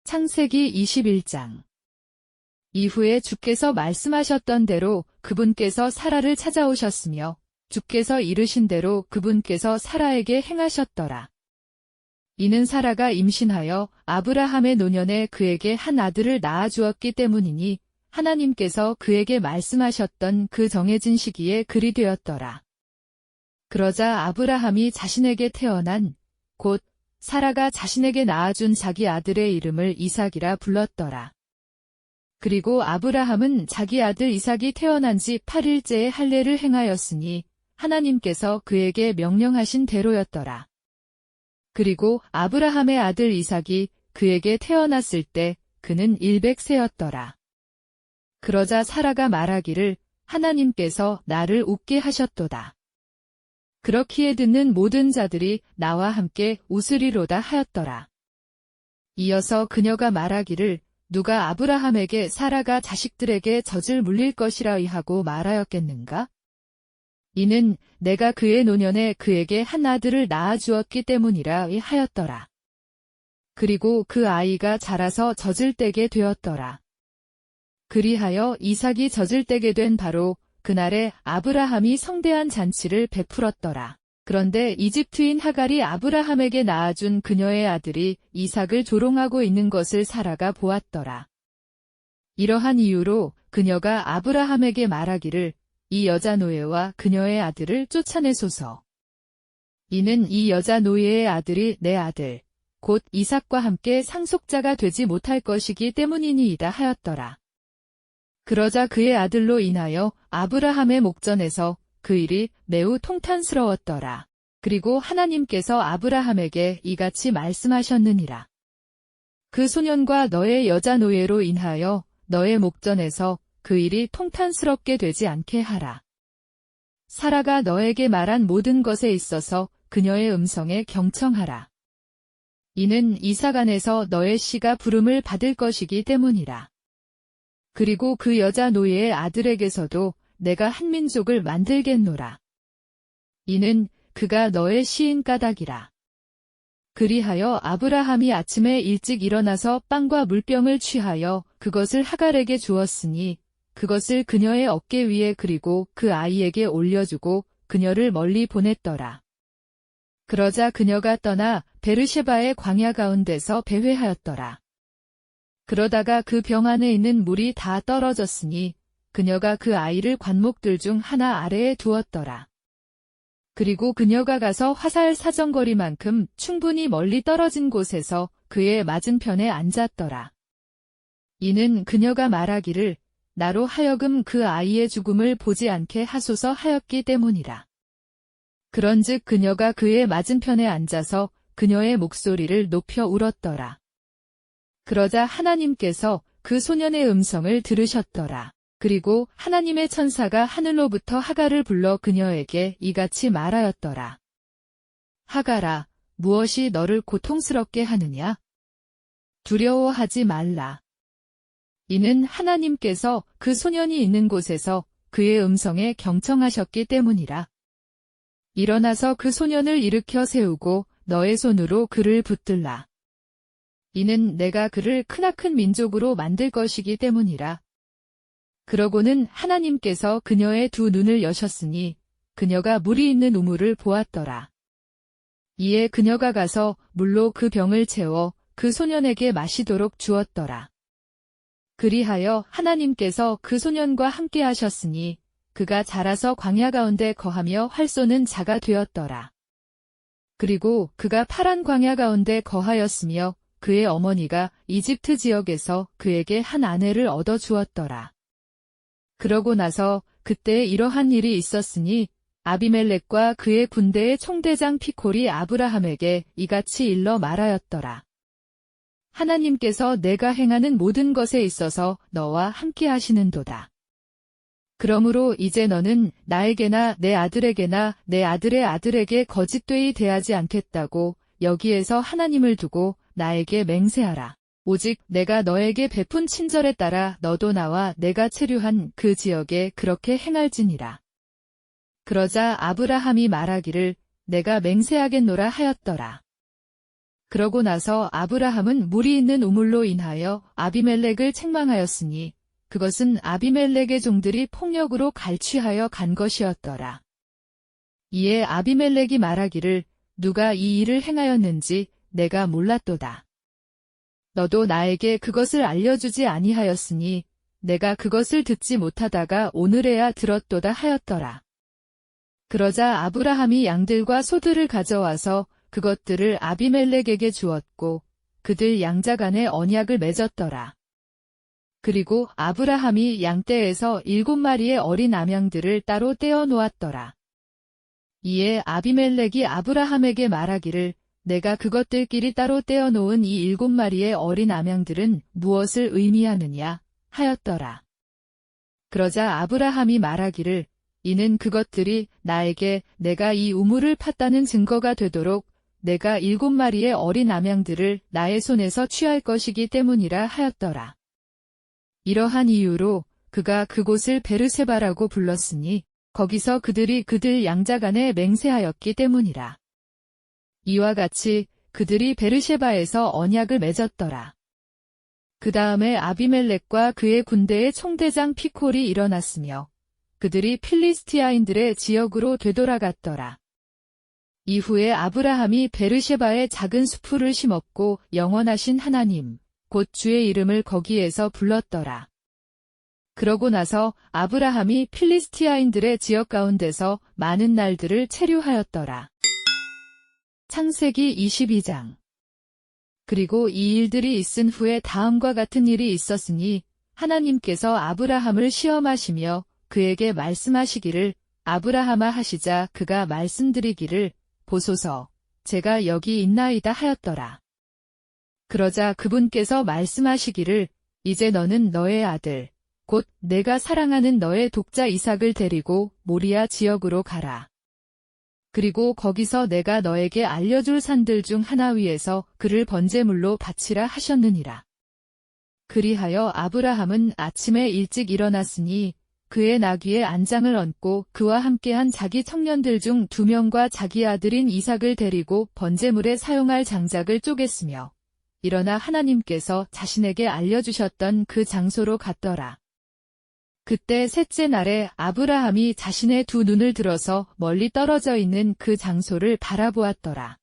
창세기 21장. 이후에 주께서 말씀하셨던 대로 그분께서 사라를 찾아오셨으며 주께서 이르신 대로 그분께서 사라에게 행하셨더라. 이는 사라가 임신하여 아브라함의 노년에 그에게 한 아들을 낳아주었기 때문이니 하나님께서 그에게 말씀하셨던 그 정해진 시기에 그리 되었더라. 그러자 아브라함이 자신에게 태어난 곧 사라가 자신에게 낳아준 자기 아들의 이름을 이삭이라 불렀더라. 그리고 아브라함은 자기 아들 이삭이 태어난 지 8일째에 할례를 행하였으니 하나님께서 그에게 명령하신 대로였더라. 그리고 아브라함의 아들 이삭이 그에게 태어났을 때 그는 100세였더라. 그러자 사라가 말하기를 하나님께서 나를 웃게 하셨도다. 그렇기에 듣는 모든 자들이 나와 함께 웃으리로다 하였더라. 이어서 그녀가 말하기를 누가 아브라함에게 사라가 자식들에게 젖을 물릴 것이라 하고 말하였겠는가? 이는 내가 그의 노년에 그에게 한 아들을 낳아주었기 때문이라 하였더라. 그리고 그 아이가 자라서 젖을 떼게 되었더라. 그리하여 이삭이 젖을 떼게 된 바로 그날에 아브라함이 성대한 잔치를 베풀었더라. 그런데 이집트인 하갈이 아브라함에게 낳아준 그녀의 아들이 이삭을 조롱하고 있는 것을 사라가 보았더라. 이러한 이유로 그녀가 아브라함에게 말하기를 이 여자 노예와 그녀의 아들을 쫓아내소서. 이는 이 여자 노예의 아들이 내 아들, 곧 이삭과 함께 상속자가 되지 못할 것이기 때문이니이다 하였더라. 그러자 그의 아들로 인하여 아브라함의 목전에서 그 일이 매우 통탄스러웠더라. 그리고 하나님께서 아브라함에게 이같이 말씀하셨느니라. 그 소년과 너의 여자 노예로 인하여 너의 목전에서 그 일이 통탄스럽게 되지 않게 하라. 사라가 너에게 말한 모든 것에 있어서 그녀의 음성에 경청하라. 이는 이삭 안에서 너의 씨가 부름을 받을 것이기 때문이라. 그리고 그 여자 노예의 아들에게서도 내가 한 민족을 만들겠노라. 이는 그가 너의 씨인 까닭이라. 그리하여 아브라함이 아침에 일찍 일어나서 빵과 물병을 취하여 그것을 하갈에게 주었으니 그것을 그녀의 어깨 위에 그리고 그 아이에게 올려주고 그녀를 멀리 보냈더라. 그러자 그녀가 떠나 베르셰바의 광야 가운데서 배회하였더라. 그러다가 그 병 안에 있는 물이 다 떨어졌으니 그녀가 그 아이를 관목들 중 하나 아래에 두었더라. 그리고 그녀가 가서 화살 사정거리만큼 충분히 멀리 떨어진 곳에서 그의 맞은편에 앉았더라. 이는 그녀가 말하기를 나로 하여금 그 아이의 죽음을 보지 않게 하소서 하였기 때문이라. 그런즉 그녀가 그의 맞은편에 앉아서 그녀의 목소리를 높여 울었더라. 그러자 하나님께서 그 소년의 음성을 들으셨더라. 그리고 하나님의 천사가 하늘로부터 하갈을 불러 그녀에게 이같이 말하였더라. 하갈아, 무엇이 너를 고통스럽게 하느냐? 두려워하지 말라. 이는 하나님께서 그 소년이 있는 곳에서 그의 음성에 경청하셨기 때문이라. 일어나서 그 소년을 일으켜 세우고 너의 손으로 그를 붙들라. 이는 내가 그를 크나큰 민족으로 만들 것이기 때문이라. 그러고는 하나님께서 그녀의 두 눈을 여셨으니 그녀가 물이 있는 우물을 보았더라. 이에 그녀가 가서 물로 그 병을 채워 그 소년에게 마시도록 주었더라. 그리하여 하나님께서 그 소년과 함께 하셨으니 그가 자라서 광야 가운데 거하며 활 쏘는 자가 되었더라. 그리고 그가 파란 광야 가운데 거하였으며 그의 어머니가 이집트 지역에서 그에게 한 아내를 얻어 주었더라. 그러고 나서 그때 이러한 일이 있었으니 아비멜렉과 그의 군대의 총대장 피콜이 아브라함에게 이같이 일러 말하였더라. 하나님께서 내가 행하는 모든 것에 있어서 너와 함께 하시는도다. 그러므로 이제 너는 나에게나 내 아들에게나 내 아들의 아들에게 거짓되이 대하지 않겠다고 여기에서 하나님을 두고 나에게 맹세하라. 오직 내가 너에게 베푼 친절에 따라 너도 나와 내가 체류한 그 지역에 그렇게 행할지니라. 그러자 아브라함이 말하기를 내가 맹세하겠노라 하였더라. 그러고 나서 아브라함은 물이 있는 우물로 인하여 아비멜렉을 책망하였으니 그것은 아비멜렉의 종들이 폭력으로 갈취하여 간 것이었더라. 이에 아비멜렉이 말하기를 누가 이 일을 행하였는지 내가 몰랐도다. 너도 나에게 그것을 알려주지 아니하였으니 내가 그것을 듣지 못하다가 오늘에야 들었도다 하였더라. 그러자 아브라함이 양들과 소들을 가져와서 그것들을 아비멜렉에게 주었고 그들 양자 간에 언약을 맺었더라. 그리고 아브라함이 양떼에서 7마리의 어린 암양들을 따로 떼어 놓았더라. 이에 아비멜렉이 아브라함에게 말하기를 내가 그것들끼리 따로 떼어 놓은 이 7마리의 어린 암양들은 무엇을 의미하느냐 하였더라. 그러자 아브라함이 말하기를 이는 그것들이 나에게 내가 이 우물을 팠다는 증거가 되도록 내가 7마리의 어린 암양들을 나의 손에서 취할 것이기 때문이라 하였더라. 이러한 이유로 그가 그곳을 베르세바라고 불렀으니 거기서 그들이 그들 양자 간에 맹세하였기 때문이라. 이와 같이 그들이 베르셰바에서 언약을 맺었더라. 그 다음에 아비멜렉과 그의 군대의 총대장 피콜이 일어났으며 그들이 필리스티아인들의 지역으로 되돌아갔더라. 이후에 아브라함이 베르셰바에 작은 수풀을 심었고 영원하신 하나님, 곧 주의 이름을 거기에서 불렀더라. 그러고 나서 아브라함이 필리스티아인들의 지역 가운데서 많은 날들을 체류하였더라. 창세기 22장. 그리고 이 일들이 있은 후에 다음과 같은 일이 있었으니 하나님께서 아브라함을 시험하시며 그에게 말씀하시기를 아브라함아 하시자 그가 말씀드리기를 보소서 제가 여기 있나이다 하였더라. 그러자 그분께서 말씀하시기를 이제 너는 너의 아들 곧 내가 사랑하는 너의 독자 이삭을 데리고 모리아 지역으로 가라. 그리고 거기서 내가 너에게 알려줄 산들 중 하나 위에서 그를 번제물로 바치라 하셨느니라. 그리하여 아브라함은 아침에 일찍 일어났으니 그의 나귀에 안장을 얹고 그와 함께한 자기 청년들 중 2명과 자기 아들인 이삭을 데리고 번제물에 사용할 장작을 쪼갰으며 일어나 하나님께서 자신에게 알려주셨던 그 장소로 갔더라. 그때 셋째 날에 아브라함이 자신의 2 눈을 들어서 멀리 떨어져 있는 그 장소를 바라보았더라.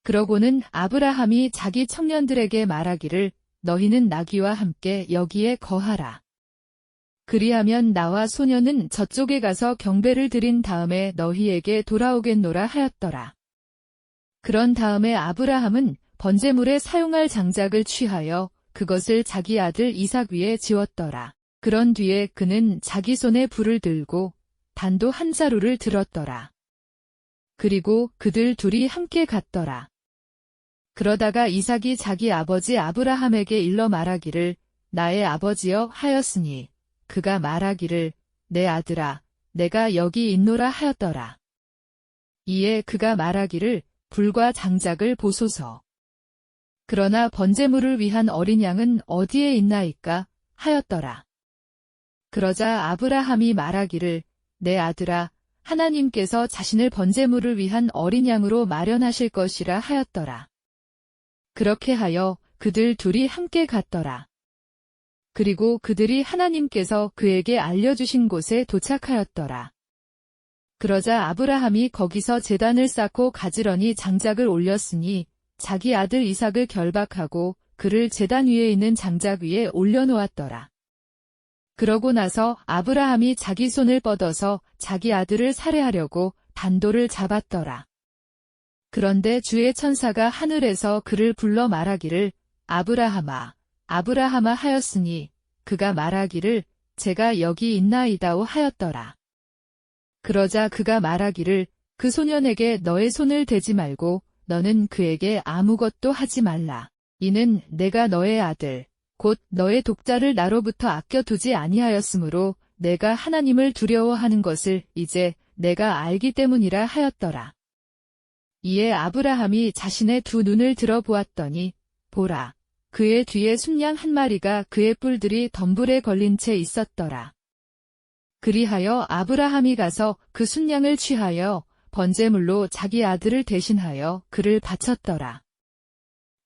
그러고는 아브라함이 자기 청년들에게 말하기를 너희는 나귀와 함께 여기에 거하라. 그리하면 나와 소녀는 저쪽에 가서 경배를 드린 다음에 너희에게 돌아오겠노라 하였더라. 그런 다음에 아브라함은 번제물에 사용할 장작을 취하여 그것을 자기 아들 이삭 위에 지웠더라. 그런 뒤에 그는 자기 손에 불을 들고 단도 한 자루를 들었더라. 그리고 그들 둘이 함께 갔더라. 그러다가 이삭이 자기 아버지 아브라함에게 일러 말하기를 나의 아버지여 하였으니 그가 말하기를 내 아들아 내가 여기 있노라 하였더라. 이에 그가 말하기를 불과 장작을 보소서. 그러나 번제물을 위한 어린 양은 어디에 있나이까 하였더라. 그러자 아브라함이 말하기를 내 아들아 하나님께서 자신을 번제물을 위한 어린 양으로 마련하실 것이라 하였더라. 그렇게 하여 그들 둘이 함께 갔더라. 그리고 그들이 하나님께서 그에게 알려주신 곳에 도착하였더라. 그러자 아브라함이 거기서 제단을 쌓고 가지런히 장작을 올렸으니 자기 아들 이삭을 결박하고 그를 제단 위에 있는 장작 위에 올려놓았더라. 그러고 나서 아브라함이 자기 손을 뻗어서 자기 아들을 살해하려고 단도를 잡았더라. 그런데 주의 천사가 하늘에서 그를 불러 말하기를 아브라함아, 아브라함아 하였으니 그가 말하기를 제가 여기 있나이다오 하였더라. 그러자 그가 말하기를 그 소년에게 너의 손을 대지 말고 너는 그에게 아무것도 하지 말라. 이는 내가 너의 아들, 곧 너의 독자를 나로부터 아껴두지 아니하였으므로 내가 하나님을 두려워하는 것을 이제 내가 알기 때문이라 하였더라. 이에 아브라함이 자신의 2 눈을 들어보았더니 보라, 그의 뒤에 순양 1마리가 그의 뿔들이 덤불에 걸린 채 있었더라. 그리하여 아브라함이 가서 그 순양을 취하여 번제물로 자기 아들을 대신하여 그를 바쳤더라.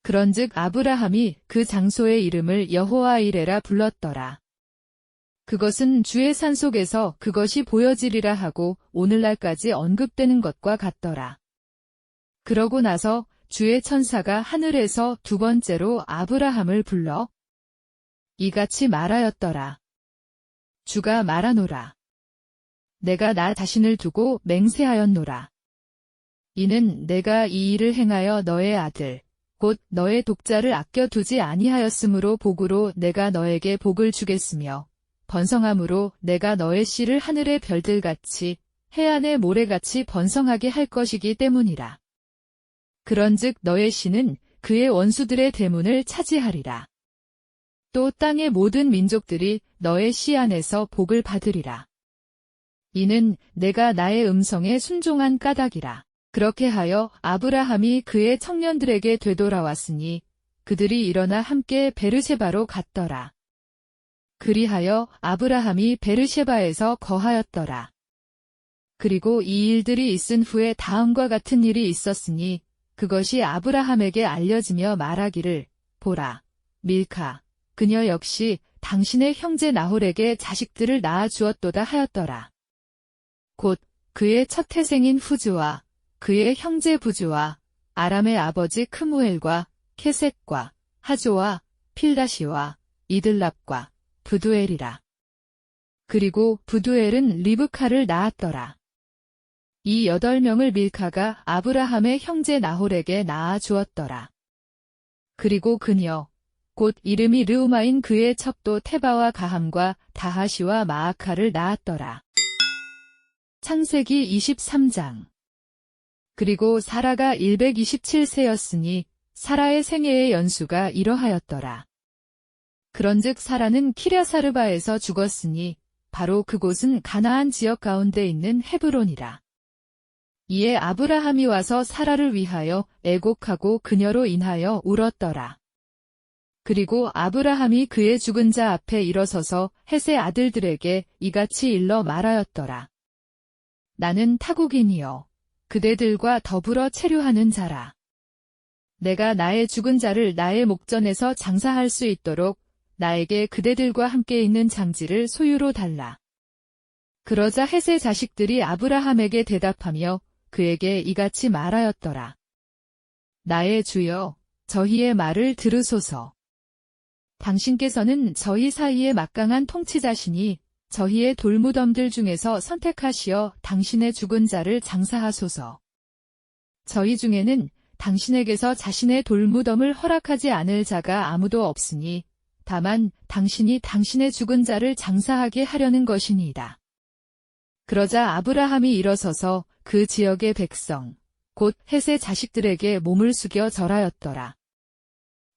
그런즉 아브라함이 그 장소의 이름을 여호와 이레라 불렀더라. 그것은 주의 산속에서 그것이 보여지리라 하고 오늘날까지 언급되는 것과 같더라. 그러고 나서 주의 천사가 하늘에서 두 번째로 아브라함을 불러 이같이 말하였더라. 주가 말하노라. 내가 나 자신을 두고 맹세하였노라. 이는 내가 이 일을 행하여 너의 아들, 곧 너의 독자를 아껴두지 아니하였으므로 복으로 내가 너에게 복을 주겠으며 번성함으로 내가 너의 씨를 하늘의 별들같이 해안의 모래같이 번성하게 할 것이기 때문이라. 그런즉 너의 씨는 그의 원수들의 대문을 차지하리라. 또 땅의 모든 민족들이 너의 씨 안에서 복을 받으리라. 이는 내가 나의 음성에 순종한 까닭이라. 그렇게 하여 아브라함이 그의 청년들에게 되돌아왔으니 그들이 일어나 함께 베르셰바로 갔더라. 그리하여 아브라함이 베르셰바에서 거하였더라. 그리고 이 일들이 있은 후에 다음과 같은 일이 있었으니 그것이 아브라함에게 알려지며 말하기를 보라, 밀카, 그녀 역시 당신의 형제 나홀에게 자식들을 낳아 주었도다 하였더라. 곧 그의 첫 태생인 후즈와 그의 형제 부즈와 아람의 아버지 크무엘과 케셋과 하조와 필다시와 이들랍과 부두엘이라. 그리고 부두엘은 리브카를 낳았더라. 이 8명을 밀카가 아브라함의 형제 나홀에게 낳아 주었더라. 그리고 그녀, 곧 이름이 르우마인 그의 첩도 테바와 가함과 다하시와 마아카를 낳았더라. 창세기 23장. 그리고 사라가 127세였으니 사라의 생애의 연수가 이러하였더라. 그런즉 사라는 키랴사르바에서 죽었으니 바로 그곳은 가나안 지역 가운데 있는 헤브론이라. 이에 아브라함이 와서 사라를 위하여 애곡하고 그녀로 인하여 울었더라. 그리고 아브라함이 그의 죽은 자 앞에 일어서서 헷의 아들들에게 이같이 일러 말하였더라. 나는 타국인이여 그대들과 더불어 체류하는 자라. 내가 나의 죽은 자를 나의 목전에서 장사할 수 있도록 나에게 그대들과 함께 있는 장지를 소유로 달라. 그러자 헷의 자식들이 아브라함에게 대답하며 그에게 이같이 말하였더라. 나의 주여, 저희의 말을 들으소서. 당신께서는 저희 사이의 막강한 통치자시니 저희의 돌무덤들 중에서 선택하시어 당신의 죽은 자를 장사하소서. 저희 중에는 당신에게서 자신의 돌무덤을 허락하지 않을 자가 아무도 없으니 다만 당신이 당신의 죽은 자를 장사하게 하려는 것이니이다. 그러자 아브라함이 일어서서 그 지역의 백성, 곧 헷의 자식들에게 몸을 숙여 절하였더라.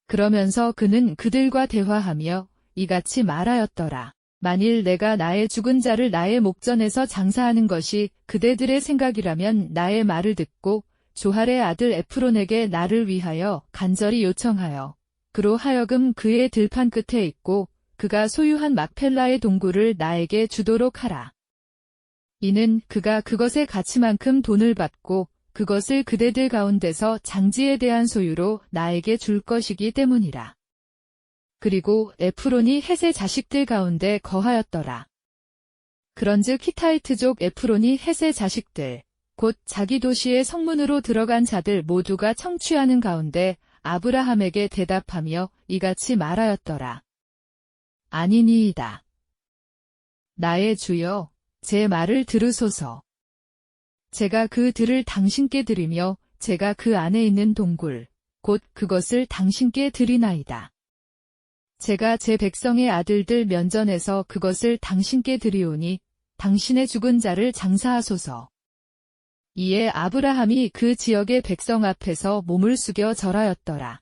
그러면서 그는 그들과 대화하며 이같이 말하였더라. 만일 내가 나의 죽은 자를 나의 목전에서 장사하는 것이 그대들의 생각이라면 나의 말을 듣고 조할의 아들 에프론에게 나를 위하여 간절히 요청하여 그로 하여금 그의 들판 끝에 있고 그가 소유한 막펠라의 동굴을 나에게 주도록 하라. 이는 그가 그것의 가치만큼 돈을 받고 그것을 그대들 가운데서 장지에 대한 소유로 나에게 줄 것이기 때문이라. 그리고 에프론이 헷의 자식들 가운데 거하였더라. 그런즉 히타이트족 에프론이 헷의 자식들, 곧 자기 도시의 성문으로 들어간 자들 모두가 청취하는 가운데 아브라함에게 대답하며 이같이 말하였더라. 아니니이다. 나의 주여, 제 말을 들으소서. 제가 그 들을 당신께 드리며 제가 그 안에 있는 동굴, 곧 그것을 당신께 드리나이다. 제가 제 백성의 아들들 면전에서 그것을 당신께 드리오니 당신의 죽은 자를 장사하소서. 이에 아브라함이 그 지역의 백성 앞에서 몸을 숙여 절하였더라.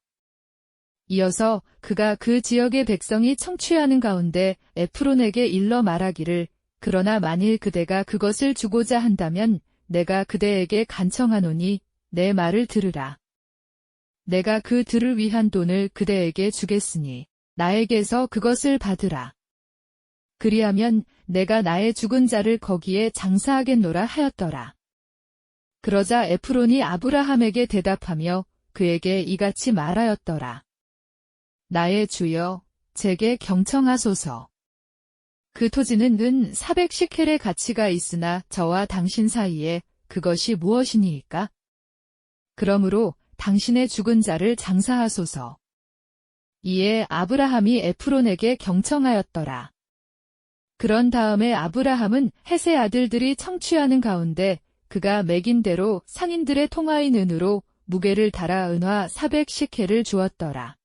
이어서 그가 그 지역의 백성이 청취하는 가운데 에프론에게 일러 말하기를 그러나 만일 그대가 그것을 주고자 한다면 내가 그대에게 간청하노니 내 말을 들으라. 내가 그 들을 위한 돈을 그대에게 주겠으니 나에게서 그것을 받으라. 그리하면 내가 나의 죽은 자를 거기에 장사하겠노라 하였더라. 그러자 에프론이 아브라함에게 대답하며 그에게 이같이 말하였더라. 나의 주여, 제게 경청하소서. 그 토지는 은 400시켈의 가치가 있으나 저와 당신 사이에 그것이 무엇이니이까? 그러므로 당신의 죽은 자를 장사하소서. 이에 아브라함이 에프론에게 경청하였더라. 그런 다음에 아브라함은 헷의 아들들이 청취하는 가운데 그가 매긴 대로 상인들의 통화인 은으로 무게를 달아 은화 400시켈을 주었더라.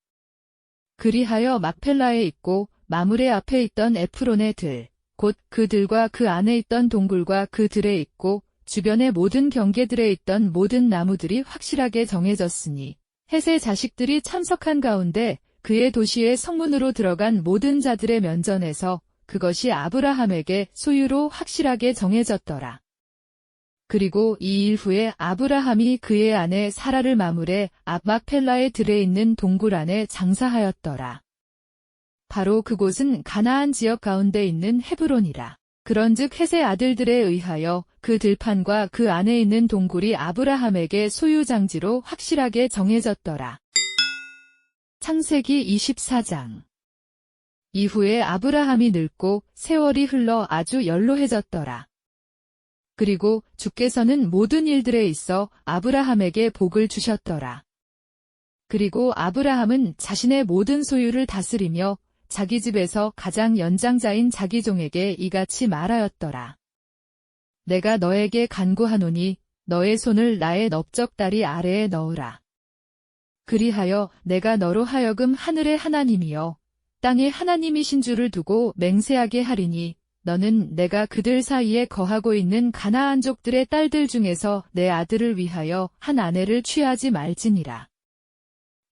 그리하여 막펠라에 있고 마므레 앞에 있던 에프론의 들, 곧 그 들과 그 안에 있던 동굴과 그 들에 있고 주변의 모든 경계들에 있던 모든 나무들이 확실하게 정해졌으니 헷의 자식들이 참석한 가운데 그의 도시의 성문으로 들어간 모든 자들의 면전에서 그것이 아브라함에게 소유로 확실하게 정해졌더라. 그리고 이 일 후에 아브라함이 그의 아내 사라를 마므레 앞 막펠라의 들에 있는 동굴 안에 장사하였더라. 바로 그곳은 가나안 지역 가운데 있는 헤브론이라. 그런즉 헷의 아들들에 의하여 그 들판과 그 안에 있는 동굴이 아브라함에게 소유장지로 확실하게 정해졌더라. 창세기 24장. 이후에 아브라함이 늙고 세월이 흘러 아주 연로해졌더라. 그리고 주께서는 모든 일들에 있어 아브라함에게 복을 주셨더라. 그리고 아브라함은 자신의 모든 소유를 다스리며 자기 집에서 가장 연장자인 자기 종에게 이같이 말하였더라. 내가 너에게 간구하노니 너의 손을 나의 넓적다리 아래에 넣으라. 그리하여 내가 너로 하여금 하늘의 하나님이여 땅의 하나님이신 줄을 두고 맹세하게 하리니 너는 내가 그들 사이에 거하고 있는 가나안족들의 딸들 중에서 내 아들을 위하여 한 아내를 취하지 말지니라.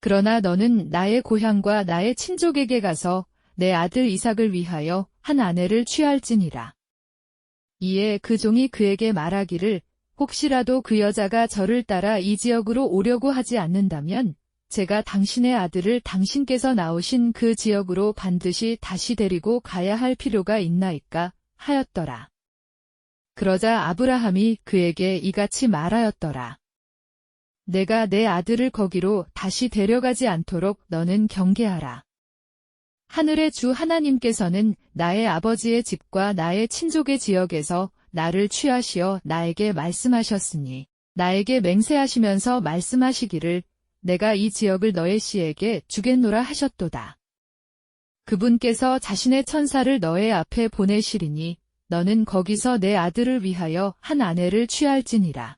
그러나 너는 나의 고향과 나의 친족에게 가서 내 아들 이삭을 위하여 한 아내를 취할지니라. 이에 그 종이 그에게 말하기를 혹시라도 그 여자가 저를 따라 이 지역으로 오려고 하지 않는다면 제가 당신의 아들을 당신께서 나오신 그 지역으로 반드시 다시 데리고 가야 할 필요가 있나이까 하였더라. 그러자 아브라함이 그에게 이같이 말하였더라. 내가 내 아들을 거기로 다시 데려가지 않도록 너는 경계하라. 하늘의 주 하나님께서는 나의 아버지의 집과 나의 친족의 지역에서 나를 취하시어 나에게 말씀하셨으니 나에게 맹세하시면서 말씀하시기를 내가 이 지역을 너의 씨에게 주겠노라 하셨도다. 그분께서 자신의 천사를 너의 앞에 보내시리니 너는 거기서 내 아들을 위하여 한 아내를 취할지니라.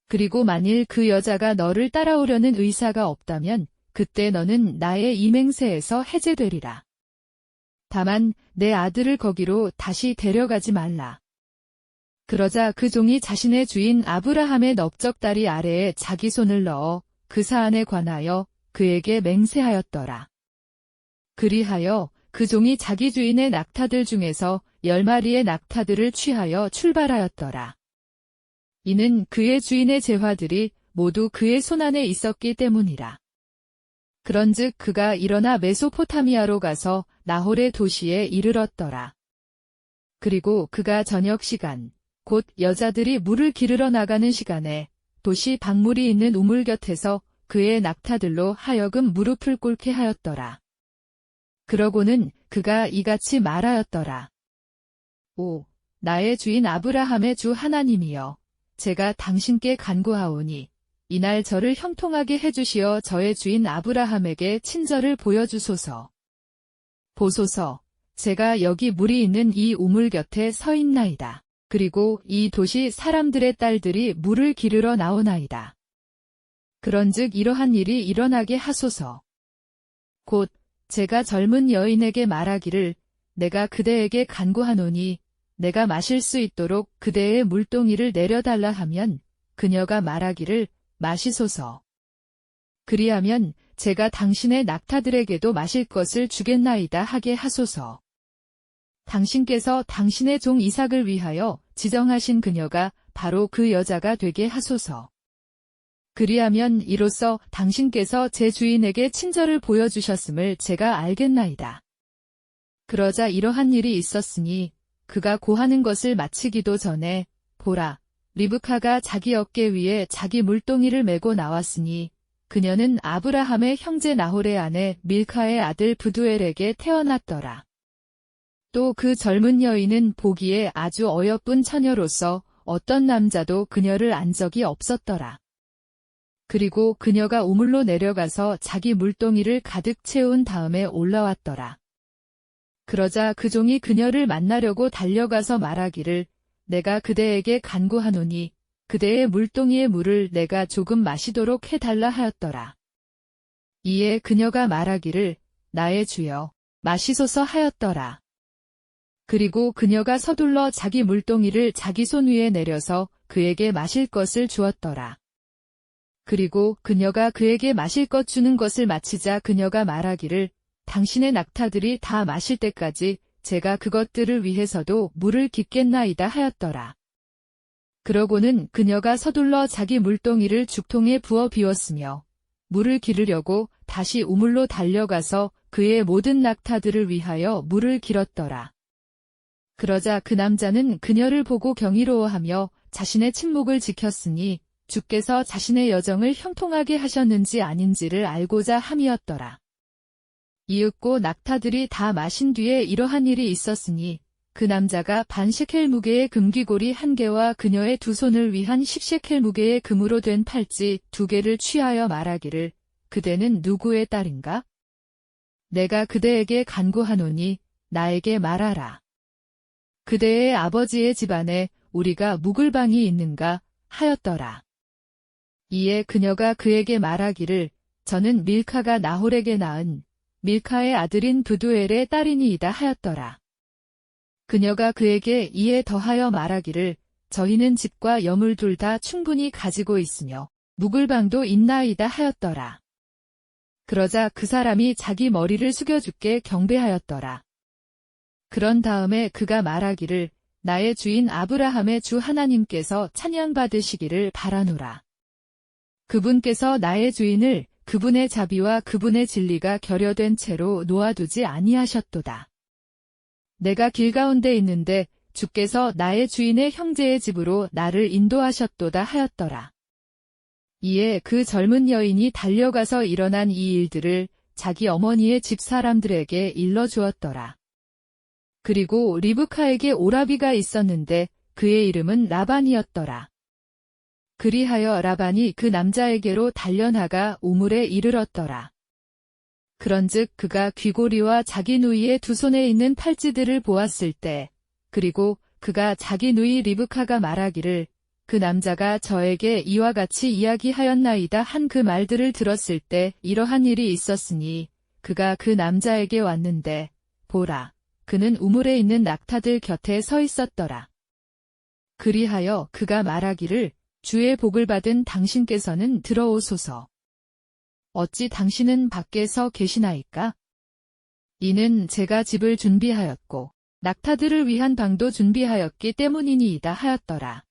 그리고 만일 그 여자가 너를 따라오려는 의사가 없다면 그때 너는 나의 이 맹세에서 해제되리라. 다만 내 아들을 거기로 다시 데려가지 말라. 그러자 그 종이 자신의 주인 아브라함의 넓적다리 아래에 자기 손을 넣어 그 사안에 관하여 그에게 맹세하였더라. 그리하여 그 종이 자기 주인의 낙타들 중에서 10마리의 낙타들을 취하여 출발하였더라. 이는 그의 주인의 재화들이 모두 그의 손안에 있었기 때문이라. 그런즉 그가 일어나 메소포타미아로 가서 나홀의 도시에 이르렀더라. 그리고 그가 저녁 시간, 곧 여자들이 물을 기르러 나가는 시간에 도시 방물이 있는 우물 곁에서 그의 낙타들로 하여금 무릎을 꿇게 하였더라. 그러고는 그가 이같이 말하였더라. 오, 나의 주인 아브라함의 주 하나님이여, 제가 당신께 간구하오니 이날 저를 형통하게 해주시어 저의 주인 아브라함에게 친절을 보여주소서. 보소서, 제가 여기 물이 있는 이 우물 곁에 서 있나이다. 그리고 이 도시 사람들의 딸들이 물을 기르러 나오나이다. 그런즉 이러한 일이 일어나게 하소서. 곧 제가 젊은 여인에게 말하기를 내가 그대에게 간구하노니 내가 마실 수 있도록 그대의 물동이를 내려달라 하면 그녀가 말하기를 마시소서. 그리하면 제가 당신의 낙타들에게도 마실 것을 주겠나이다 하게 하소서. 당신께서 당신의 종 이삭을 위하여 지정하신 그녀가 바로 그 여자가 되게 하소서. 그리하면 이로써 당신께서 제 주인에게 친절을 보여주셨음을 제가 알겠나이다. 그러자 이러한 일이 있었으니 그가 고하는 것을 마치기도 전에 보라, 리브카가 자기 어깨 위에 자기 물동이를 메고 나왔으니 그녀는 아브라함의 형제 나홀의 아내 밀카의 아들 브두엘에게 태어났더라. 또 그 젊은 여인은 보기에 아주 어여쁜 처녀로서 어떤 남자도 그녀를 안 적이 없었더라. 그리고 그녀가 우물로 내려가서 자기 물동이를 가득 채운 다음에 올라왔더라. 그러자 그 종이 그녀를 만나려고 달려가서 말하기를 내가 그대에게 간구하노니 그대의 물동이의 물을 내가 조금 마시도록 해달라 하였더라. 이에 그녀가 말하기를 나의 주여 마시소서 하였더라. 그리고 그녀가 서둘러 자기 물동이를 자기 손 위에 내려서 그에게 마실 것을 주었더라. 그리고 그녀가 그에게 마실 것 주는 것을 마치자 그녀가 말하기를 당신의 낙타들이 다 마실 때까지 제가 그것들을 위해서도 물을 깃겠나이다 하였더라. 그러고는 그녀가 서둘러 자기 물동이를 죽통에 부어 비웠으며 물을 기르려고 다시 우물로 달려가서 그의 모든 낙타들을 위하여 물을 길었더라. 그러자 그 남자는 그녀를 보고 경이로워하며 자신의 침묵을 지켰으니 주께서 자신의 여정을 형통하게 하셨는지 아닌지를 알고자 함이었더라. 이윽고 낙타들이 다 마신 뒤에 이러한 일이 있었으니 그 남자가 반 셰켈 무게의 금귀고리 1개와 그녀의 2손을 위한 10셰켈 무게의 금으로 된 팔찌 2개를 취하여 말하기를 그대는 누구의 딸인가? 내가 그대에게 간구하노니 나에게 말하라. 그대의 아버지의 집안에 우리가 묵을 방이 있는가 하였더라. 이에 그녀가 그에게 말하기를 저는 밀카가 나홀에게 낳은 밀카의 아들인 브두엘의 딸이니이다 하였더라. 그녀가 그에게 이에 더하여 말하기를 저희는 집과 여물 둘 다 충분히 가지고 있으며 묵을 방도 있나이다 하였더라. 그러자 그 사람이 자기 머리를 숙여 주께 경배하였더라. 그런 다음에 그가 말하기를 나의 주인 아브라함의 주 하나님께서 찬양받으시기를 바라노라. 그분께서 나의 주인을 그분의 자비와 그분의 진리가 결여된 채로 놓아두지 아니하셨도다. 내가 길 가운데 있는데 주께서 나의 주인의 형제의 집으로 나를 인도하셨도다 하였더라. 이에 그 젊은 여인이 달려가서 일어난 이 일들을 자기 어머니의 집 사람들에게 일러주었더라. 그리고 리브카에게 오라비가 있었는데 그의 이름은 라반이었더라. 그리하여 라반이 그 남자에게로 달려나가 우물에 이르렀더라. 그런즉 그가 귀고리와 자기 누이의 2손에 있는 팔찌들을 보았을 때 그리고 그가 자기 누이 리브카가 말하기를 그 남자가 저에게 이와 같이 이야기하였나이다 한 그 말들을 들었을 때 이러한 일이 있었으니 그가 그 남자에게 왔는데 보라 그는 우물에 있는 낙타들 곁에 서 있었더라. 그리하여 그가 말하기를 주의 복을 받은 당신께서는 들어오소서. 어찌 당신은 밖에서 계시나이까? 이는 제가 집을 준비하였고 낙타들을 위한 방도 준비하였기 때문이니이다 하였더라.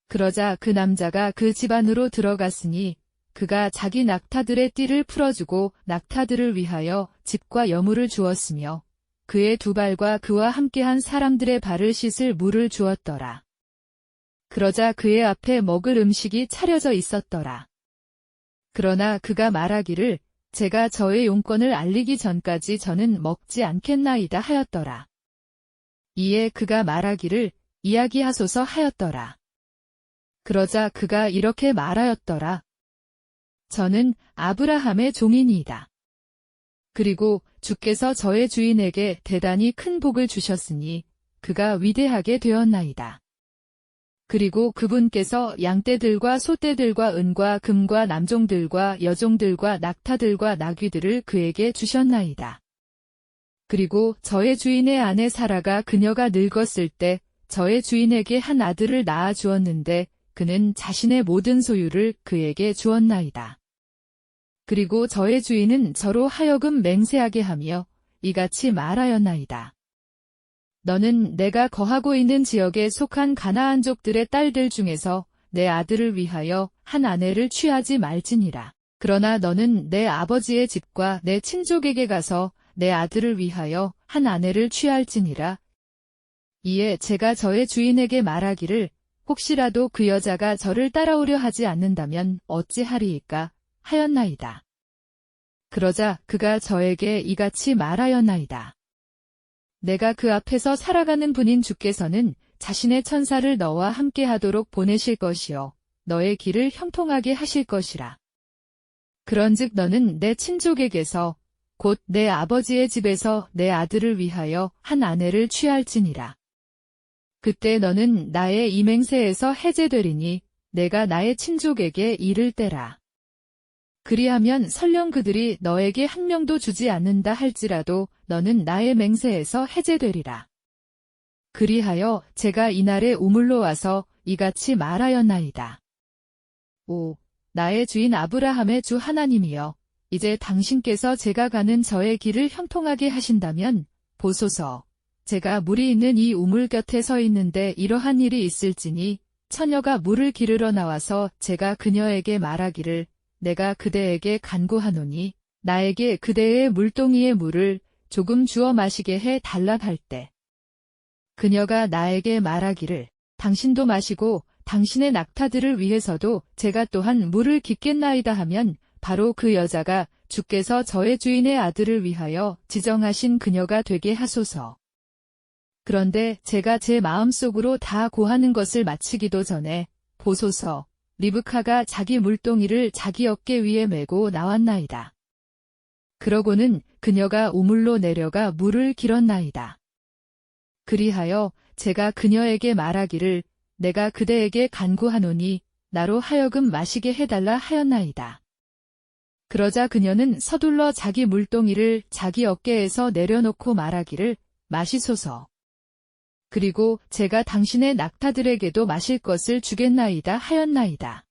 그러자 그 남자가 그 집 안으로 들어갔으니 그가 자기 낙타들의 띠를 풀어주고 낙타들을 위하여 집과 여물을 주었으며 그의 2발과 그와 함께한 사람들의 발을 씻을 물을 주었더라. 그러자 그의 앞에 먹을 음식이 차려져 있었더라. 그러나 그가 말하기를 제가 저의 용건을 알리기 전까지 저는 먹지 않겠나이다 하였더라. 이에 그가 말하기를 이야기하소서 하였더라. 그러자 그가 이렇게 말하였더라. 저는 아브라함의 종이니이다. 그리고 주께서 저의 주인에게 대단히 큰 복을 주셨으니 그가 위대하게 되었나이다. 그리고 그분께서 양떼들과 소떼들과 은과 금과 남종들과 여종들과 낙타들과 나귀들을 그에게 주셨나이다. 그리고 저의 주인의 아내 사라가 그녀가 늙었을 때 저의 주인에게 한 아들을 낳아 주었는데 그는 자신의 모든 소유를 그에게 주었나이다. 그리고 저의 주인은 저로 하여금 맹세하게 하며 이같이 말하였나이다. 너는 내가 거하고 있는 지역에 속한 가나안족들의 딸들 중에서 내 아들을 위하여 한 아내를 취하지 말지니라. 그러나 너는 내 아버지의 집과 내 친족에게 가서 내 아들을 위하여 한 아내를 취할지니라. 이에 제가 저의 주인에게 말하기를 혹시라도 그 여자가 저를 따라오려 하지 않는다면 어찌하리이까? 하였나이다. 그러자 그가 저에게 이같이 말하였나이다. 내가 그 앞에서 살아가는 분인 주께서는 자신의 천사를 너와 함께 하도록 보내실 것이요 너의 길을 형통하게 하실 것이라. 그런즉 너는 내 친족에게서 곧 내 아버지의 집에서 내 아들을 위하여 한 아내를 취할지니라. 그때 너는 나의 이 맹세에서 해제되리니 내가 나의 친족에게 이를 때라. 그리하면 설령 그들이 너에게 한 명도 주지 않는다 할지라도 너는 나의 맹세에서 해제되리라. 그리하여 제가 이날에 우물로 와서 이같이 말하였나이다. 오, 나의 주인 아브라함의 주 하나님이여, 이제 당신께서 제가 가는 저의 길을 형통하게 하신다면 보소서, 제가 물이 있는 이 우물 곁에 서 있는데 이러한 일이 있을지니 처녀가 물을 기르러 나와서 제가 그녀에게 말하기를 내가 그대에게 간구하노니 나에게 그대의 물동이의 물을 조금 주어 마시게 해 달라 할 때 그녀가 나에게 말하기를 당신도 마시고 당신의 낙타들을 위해서도 제가 또한 물을 깃겠나이다 하면 바로 그 여자가 주께서 저의 주인의 아들을 위하여 지정하신 그녀가 되게 하소서. 그런데 제가 제 마음속으로 다 고하는 것을 마치기도 전에 보소서, 리브카가 자기 물동이를 자기 어깨 위에 메고 나왔나이다. 그러고는 그녀가 우물로 내려가 물을 길었나이다. 그리하여 제가 그녀에게 말하기를 내가 그대에게 간구하노니 나로 하여금 마시게 해달라 하였나이다. 그러자 그녀는 서둘러 자기 물동이를 자기 어깨에서 내려놓고 말하기를 마시소서. 그리고 제가 당신의 낙타들에게도 마실 것을 주겠나이다 하였나이다.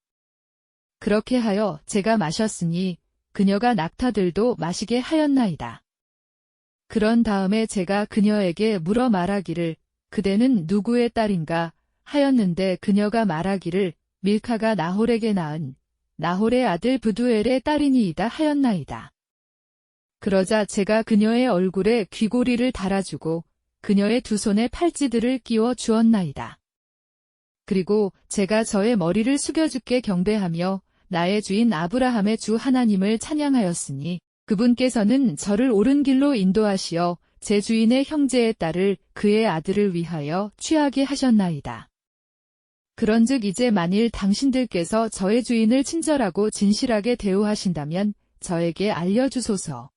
그렇게 하여 제가 마셨으니 그녀가 낙타들도 마시게 하였나이다. 그런 다음에 제가 그녀에게 물어 말하기를 그대는 누구의 딸인가 하였는데 그녀가 말하기를 밀카가 나홀에게 낳은 나홀의 아들 브두엘의 딸이니이다 하였나이다. 그러자 제가 그녀의 얼굴에 귀고리를 달아주고 그녀의 두 손에 팔찌들을 끼워 주었나이다. 그리고 제가 저의 머리를 숙여주께 경배하며 나의 주인 아브라함의 주 하나님을 찬양하였으니 그분께서는 저를 옳은 길로 인도하시어 제 주인의 형제의 딸을 그의 아들을 위하여 취하게 하셨나이다. 그런즉 이제 만일 당신들께서 저의 주인을 친절하고 진실하게 대우하신다면 저에게 알려주소서.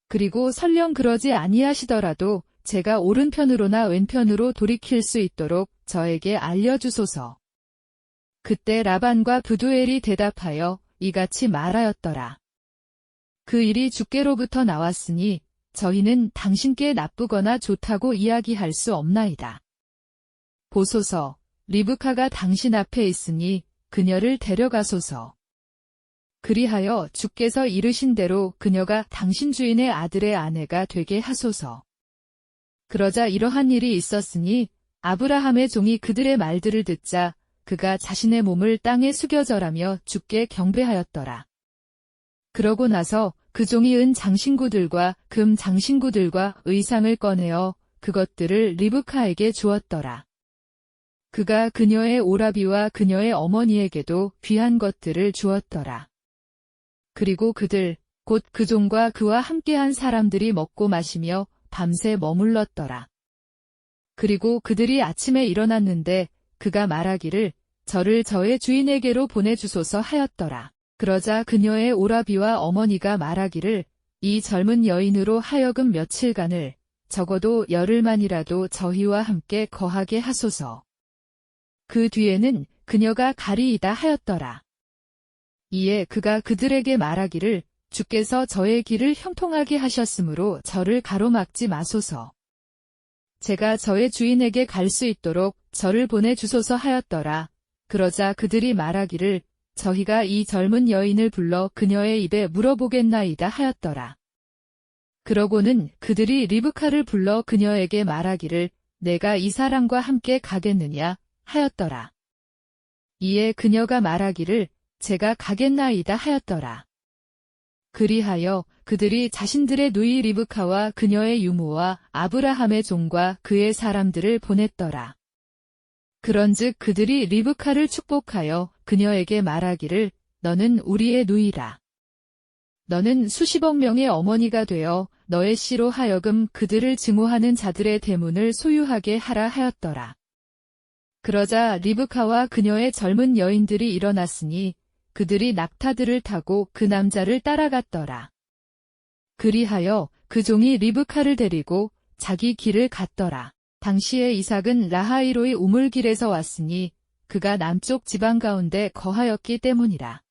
그리고 설령 그러지 아니하시더라도 제가 오른편으로나 왼편으로 돌이킬 수 있도록 저에게 알려주소서. 그때 라반과 브두엘이 대답하여 이같이 말하였더라. 그 일이 주께로부터 나왔으니 저희는 당신께 나쁘거나 좋다고 이야기할 수 없나이다. 보소서, 리브카가 당신 앞에 있으니 그녀를 데려가소서. 그리하여 주께서 이르신 대로 그녀가 당신 주인의 아들의 아내가 되게 하소서. 그러자 이러한 일이 있었으니 아브라함의 종이 그들의 말들을 듣자 그가 자신의 몸을 땅에 숙여 절하며 주께 경배하였더라. 그러고 나서 그 종이 은 장신구들과 금 장신구들과 의상을 꺼내어 그것들을 리브카에게 주었더라. 그가 그녀의 오라비와 그녀의 어머니에게도 귀한 것들을 주었더라. 그리고 그들, 곧 그 종과 그와 함께한 사람들이 먹고 마시며 밤새 머물렀더라. 그리고 그들이 아침에 일어났는데 그가 말하기를 저를 저의 주인에게로 보내주소서 하였더라. 그러자 그녀의 오라비와 어머니가 말하기를 이 젊은 여인으로 하여금 며칠간을 적어도 열흘만이라도 저희와 함께 거하게 하소서. 그 뒤에는 그녀가 가리이다 하였더라. 이에 그가 그들에게 말하기를 주께서 저의 길을 형통하게 하셨으므로 저를 가로막지 마소서. 제가 저의 주인에게 갈 수 있도록 저를 보내주소서 하였더라. 그러자 그들이 말하기를 저희가 이 젊은 여인을 불러 그녀의 입에 물어보겠나이다 하였더라. 그러고는 그들이 리브카를 불러 그녀에게 말하기를 내가 이 사람과 함께 가겠느냐 하였더라. 이에 그녀가 말하기를 제가 가겠나이다 하였더라. 그리하여 그들이 자신들의 누이 리브카와 그녀의 유모와 아브라함의 종과 그의 사람들을 보냈더라. 그런즉 그들이 리브카를 축복하여 그녀에게 말하기를 너는 우리의 누이라. 너는 수십억 명의 어머니가 되어 너의 씨로 하여금 그들을 증오하는 자들의 대문을 소유하게 하라 하였더라. 그러자 리브카와 그녀의 젊은 여인들이 일어났으니 그들이 낙타들을 타고 그 남자를 따라갔더라. 그리하여 그 종이 리브카를 데리고 자기 길을 갔더라. 당시에 이삭은 라하이로의 우물길에서 왔으니 그가 남쪽 지방 가운데 거하였기 때문이라.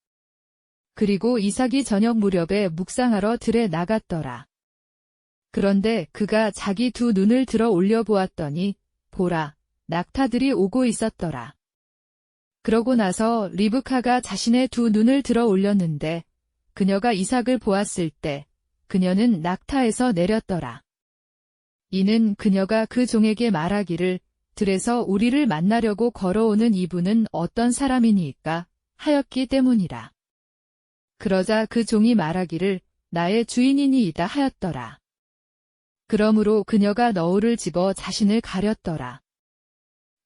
그리고 이삭이 저녁 무렵에 묵상하러 들에 나갔더라. 그런데 그가 자기 두 눈을 들어 올려 보았더니 보라, 낙타들이 오고 있었더라. 그러고 나서 리브카가 자신의 두 눈을 들어 올렸는데 그녀가 이삭을 보았을 때 그녀는 낙타에서 내렸더라. 이는 그녀가 그 종에게 말하기를 들에서 우리를 만나려고 걸어오는 이분은 어떤 사람이니까 하였기 때문이라. 그러자 그 종이 말하기를 나의 주인이니이다 하였더라. 그러므로 그녀가 너울을 집어 자신을 가렸더라.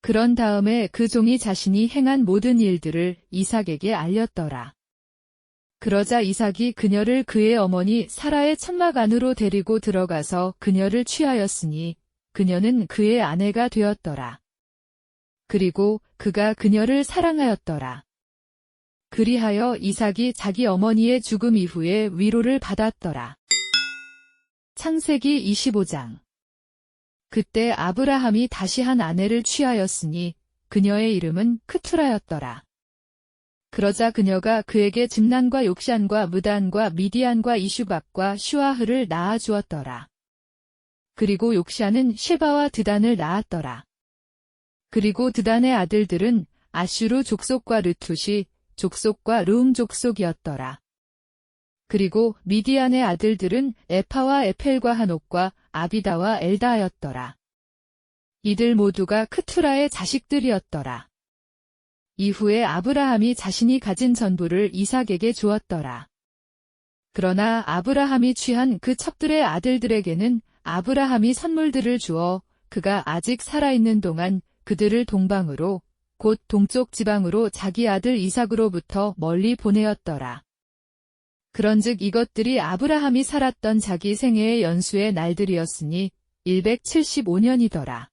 그런 다음에 그 종이 자신이 행한 모든 일들을 이삭에게 알렸더라. 그러자 이삭이 그녀를 그의 어머니 사라의 천막 안으로 데리고 들어가서 그녀를 취하였으니 그녀는 그의 아내가 되었더라. 그리고 그가 그녀를 사랑하였더라. 그리하여 이삭이 자기 어머니의 죽음 이후에 위로를 받았더라. 창세기 25장. 그때 아브라함이 다시 한 아내를 취하였으니 그녀의 이름은 크투라였더라. 그러자 그녀가 그에게 짐난과 욕샨과 무단과 미디안과 이슈박과 슈아흐를 낳아주었더라. 그리고 욕샨은 셰바와 드단을 낳았더라. 그리고 드단의 아들들은 아슈르 족속과 르투시 족속과 르움 족속이었더라. 그리고 미디안의 아들들은 에파와 에펠과 한옥과 아비다와 엘다하였더라. 이들 모두가 크투라의 자식들이었더라. 이후에 아브라함이 자신이 가진 전부를 이삭에게 주었더라. 그러나 아브라함이 취한 그 첩들의 아들들에게는 아브라함이 선물들을 주어 그가 아직 살아있는 동안 그들을 동방으로 곧 동쪽 지방으로 자기 아들 이삭으로부터 멀리 보내었더라. 그런즉 이것들이 아브라함이 살았던 자기 생애의 연수의 날들이었으니 175년이더라.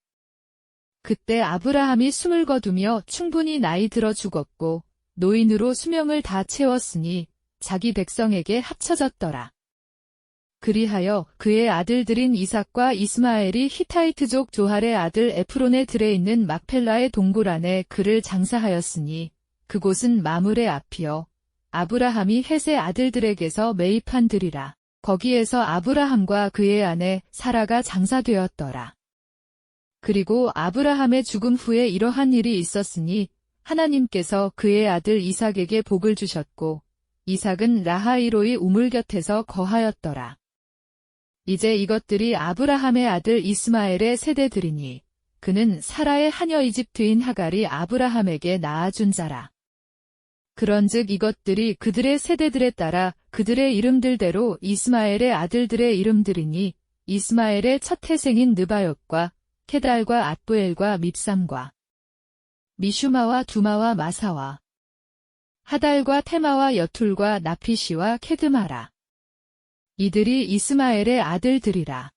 그때 아브라함이 숨을 거두며 충분히 나이 들어 죽었고 노인으로 수명을 다 채웠으니 자기 백성에게 합쳐졌더라. 그리하여 그의 아들들인 이삭과 이스마엘이 히타이트족 조할의 아들 에프론의 들에 있는 막펠라의 동굴 안에 그를 장사하였으니 그곳은 마물의 앞이요 아브라함이 헷의 아들들에게서 매입한 들이라. 거기에서 아브라함과 그의 아내 사라가 장사되었더라. 그리고 아브라함의 죽음 후에 이러한 일이 있었으니 하나님께서 그의 아들 이삭에게 복을 주셨고 이삭은 라하이로의 우물 곁에서 거하였더라. 이제 이것들이 아브라함의 아들 이스마엘의 세대들이니 그는 사라의 하녀 이집트인 하갈이 아브라함에게 낳아준 자라. 그런즉 이것들이 그들의 세대들에 따라 그들의 이름들대로 이스마엘의 아들들의 이름들이니 이스마엘의 첫 태생인 느바롯과 케달과 앗부엘과 밉삼과 미슈마와 두마와 마사와 하달과 테마와 여툴과 나피시와 케드마라. 이들이 이스마엘의 아들들이라.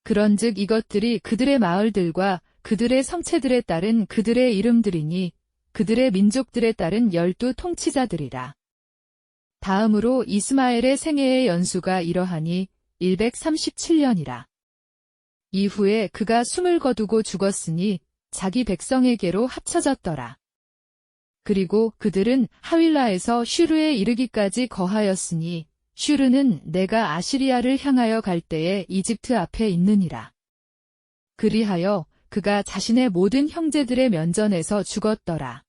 그런즉 이것들이 그들의 마을들과 그들의 성체들에 따른 그들의 이름들이니 그들의 민족들에 따른 12 통치자들이라. 다음으로 이스마엘의 생애의 연수가 이러하니 137년이라. 이후에 그가 숨을 거두고 죽었으니 자기 백성에게로 합쳐졌더라. 그리고 그들은 하윌라에서 슈르에 이르기까지 거하였으니 슈르는 내가 아시리아를 향하여 갈 때에 이집트 앞에 있느니라. 그리하여 그가 자신의 모든 형제들의 면전에서 죽었더라.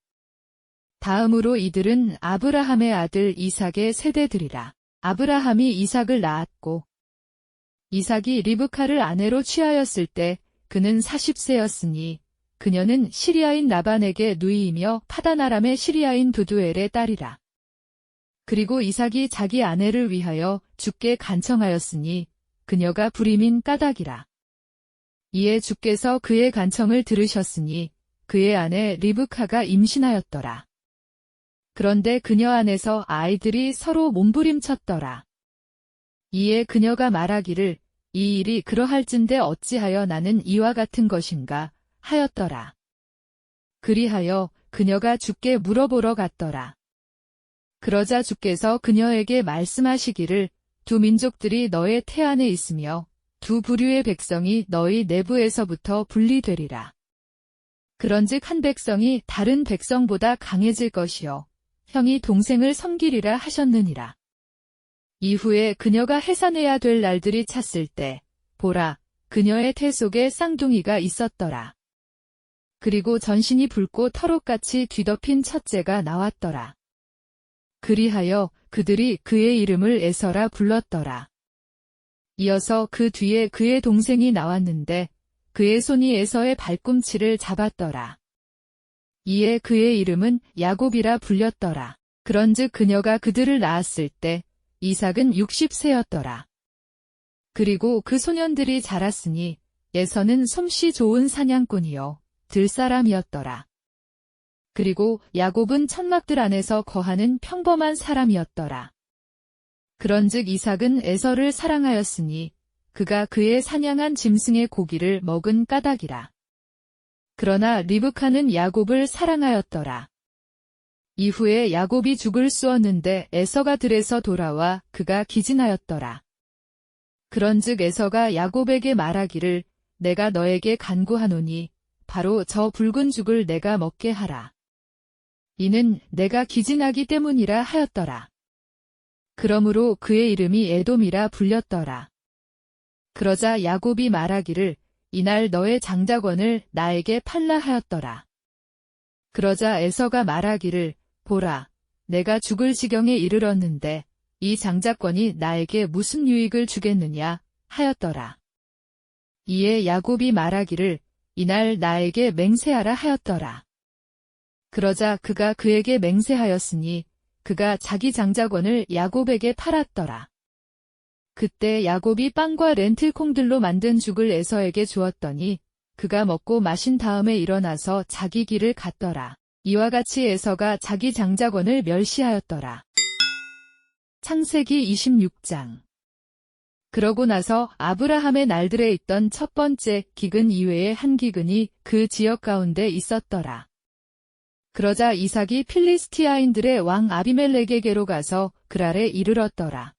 다음으로 이들은 아브라함의 아들 이삭의 세대들이라. 아브라함이 이삭을 낳았고 이삭이 리브카를 아내로 취하였을 때 그는 40세였으니 그녀는 시리아인 라반에게 누이이며 파다나람의 시리아인 두두엘의 딸이라. 그리고 이삭이 자기 아내를 위하여 주께 간청하였으니 그녀가 불임인 까닭이라. 이에 주께서 그의 간청을 들으셨으니 그의 아내 리브카가 임신하였더라. 그런데 그녀 안에서 아이들이 서로 몸부림쳤더라. 이에 그녀가 말하기를 이 일이 그러할진대 어찌하여 나는 이와 같은 것인가 하였더라. 그리하여 그녀가 주께 물어보러 갔더라. 그러자 주께서 그녀에게 말씀하시기를 두 민족들이 너의 태 안에 있으며 두 부류의 백성이 너희 내부에서부터 분리되리라. 그런즉 한 백성이 다른 백성보다 강해질 것이요 형이 동생을 섬기리라 하셨느니라. 이후에 그녀가 해산해야 될 날들이 찼을 때 보라 그녀의 태 속에 쌍둥이가 있었더라. 그리고 전신이 붉고 털옷같이 뒤덮인 첫째가 나왔더라. 그리하여 그들이 그의 이름을 에서라 불렀더라. 이어서 그 뒤에 그의 동생이 나왔는데 그의 손이 에서의 발꿈치를 잡았더라. 이에 그의 이름은 야곱이라 불렸더라. 그런즉 그녀가 그들을 낳았을 때 이삭은 60세였더라. 그리고 그 소년들이 자랐으니 에서는 솜씨 좋은 사냥꾼이요 들사람이었더라. 그리고 야곱은 천막들 안에서 거하는 평범한 사람이었더라. 그런즉 이삭은 에서를 사랑하였으니 그가 그의 사냥한 짐승의 고기를 먹은 까닭이라. 그러나 리브카는 야곱을 사랑하였더라. 이후에 야곱이 죽을 쑤었는데 에서가 들에서 돌아와 그가 기진하였더라. 그런즉 에서가 야곱에게 말하기를 내가 너에게 간구하노니 바로 저 붉은 죽을 내가 먹게 하라. 이는 내가 기진하기 때문이라 하였더라. 그러므로 그의 이름이 에돔이라 불렸더라. 그러자 야곱이 말하기를 이날 너의 장자권을 나에게 팔라 하였더라. 그러자 에서가 말하기를 보라, 내가 죽을 지경에 이르렀는데 이 장자권이 나에게 무슨 유익을 주겠느냐 하였더라. 이에 야곱이 말하기를 이날 나에게 맹세하라 하였더라. 그러자 그가 그에게 맹세하였으니 그가 자기 장자권을 야곱에게 팔았더라. 그때 야곱이 빵과 렌틸콩들로 만든 죽을 에서에게 주었더니 그가 먹고 마신 다음에 일어나서 자기 길을 갔더라. 이와 같이 에서가 자기 장자권을 멸시하였더라. 창세기 26장. 그러고 나서 아브라함의 날들에 있던 첫 번째 기근 이외에 한 기근이 그 지역 가운데 있었더라. 그러자 이삭이 필리스티아인들의 왕 아비멜렉에게로 가서 그랄에 이르렀더라.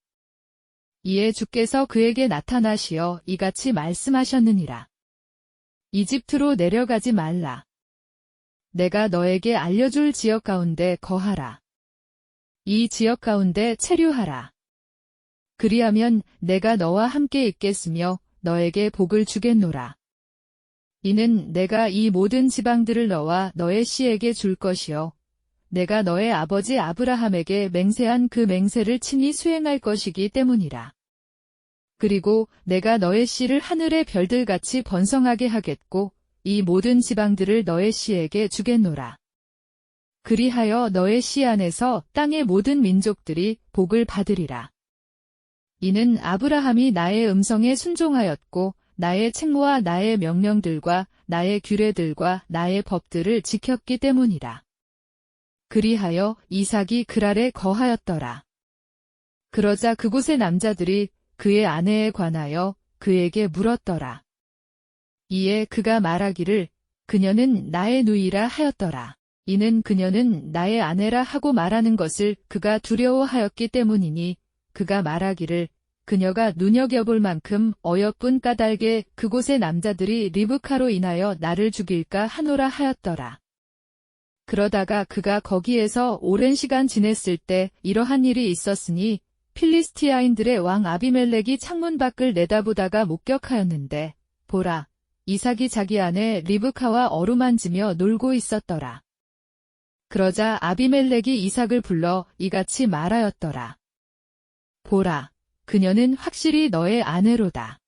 이에 주께서 그에게 나타나시어 이같이 말씀하셨느니라. 이집트로 내려가지 말라. 내가 너에게 알려줄 지역 가운데 거하라. 이 지역 가운데 체류하라. 그리하면 내가 너와 함께 있겠으며 너에게 복을 주겠노라. 이는 내가 이 모든 지방들을 너와 너의 씨에게 줄 것이요 내가 너의 아버지 아브라함에게 맹세한 그 맹세를 친히 수행할 것이기 때문이라. 그리고 내가 너의 씨를 하늘의 별들같이 번성하게 하겠고 이 모든 지방들을 너의 씨에게 주겠노라. 그리하여 너의 씨 안에서 땅의 모든 민족들이 복을 받으리라. 이는 아브라함이 나의 음성에 순종하였고 나의 책무와 나의 명령들과 나의 규례들과 나의 법들을 지켰기 때문이라. 그리하여 이삭이 그랄에 거하였더라. 그러자 그곳의 남자들이 그의 아내에 관하여 그에게 물었더라. 이에 그가 말하기를 그녀는 나의 누이라 하였더라. 이는 그녀는 나의 아내라 하고 말하는 것을 그가 두려워하였기 때문이니 그가 말하기를 그녀가 눈여겨볼 만큼 어여쁜 까닭에 그곳의 남자들이 리브카로 인하여 나를 죽일까 하노라 하였더라. 그러다가 그가 거기에서 오랜 시간 지냈을 때 이러한 일이 있었으니 필리스티아인들의 왕 아비멜렉이 창문 밖을 내다보다가 목격하였는데 보라, 이삭이 자기 아내 리브카와 어루만지며 놀고 있었더라. 그러자 아비멜렉이 이삭을 불러 이같이 말하였더라. 보라, 그녀는 확실히 너의 아내로다.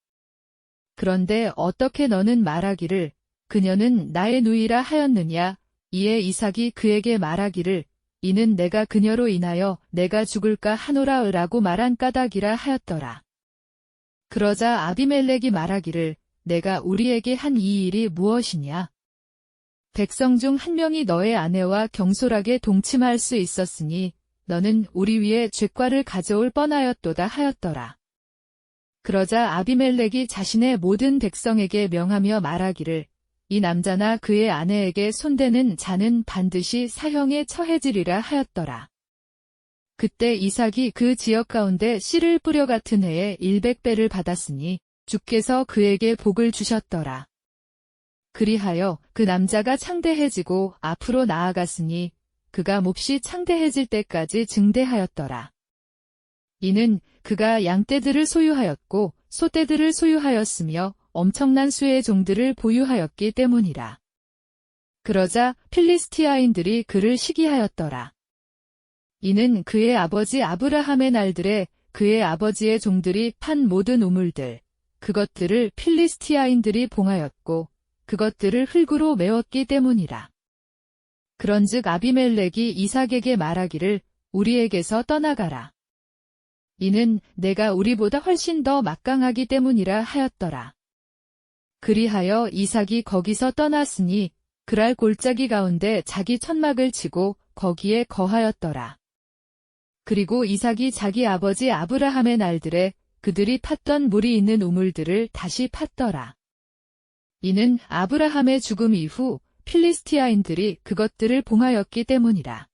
그런데 어떻게 너는 말하기를 그녀는 나의 누이라 하였느냐? 이에 이삭이 그에게 말하기를 이는 내가 그녀로 인하여 내가 죽을까 하노라라고 말한 까닭이라 하였더라. 그러자 아비멜렉이 말하기를 내가 우리에게 한 이 일이 무엇이냐? 백성 중 한 명이 너의 아내와 경솔하게 동침할 수 있었으니 너는 우리 위에 죄과를 가져올 뻔하였도다 하였더라. 그러자 아비멜렉이 자신의 모든 백성에게 명하며 말하기를 이 남자나 그의 아내에게 손대는 자는 반드시 사형에 처해지리라 하였더라. 그때 이삭이 그 지역 가운데 씨를 뿌려 같은 해에 100배를 받았으니 주께서 그에게 복을 주셨더라. 그리하여 그 남자가 창대해지고 앞으로 나아갔으니 그가 몹시 창대해질 때까지 증대하였더라. 이는 그가 양떼들을 소유하였고 소떼들을 소유하였으며 엄청난 수의 종들을 보유하였기 때문이라. 그러자 필리스티아인들이 그를 시기하였더라. 이는 그의 아버지 아브라함의 날들에 그의 아버지의 종들이 판 모든 우물들, 그것들을 필리스티아인들이 봉하였고 그것들을 흙으로 메웠기 때문이라. 그런즉 아비멜렉이 이삭에게 말하기를 우리에게서 떠나가라. 이는 내가 우리보다 훨씬 더 막강하기 때문이라 하였더라. 그리하여 이삭이 거기서 떠났으니 그랄 골짜기 가운데 자기 천막을 치고 거기에 거하였더라. 그리고 이삭이 자기 아버지 아브라함의 날들에 그들이 팠던 물이 있는 우물들을 다시 팠더라. 이는 아브라함의 죽음 이후 필리스티아인들이 그것들을 봉하였기 때문이라.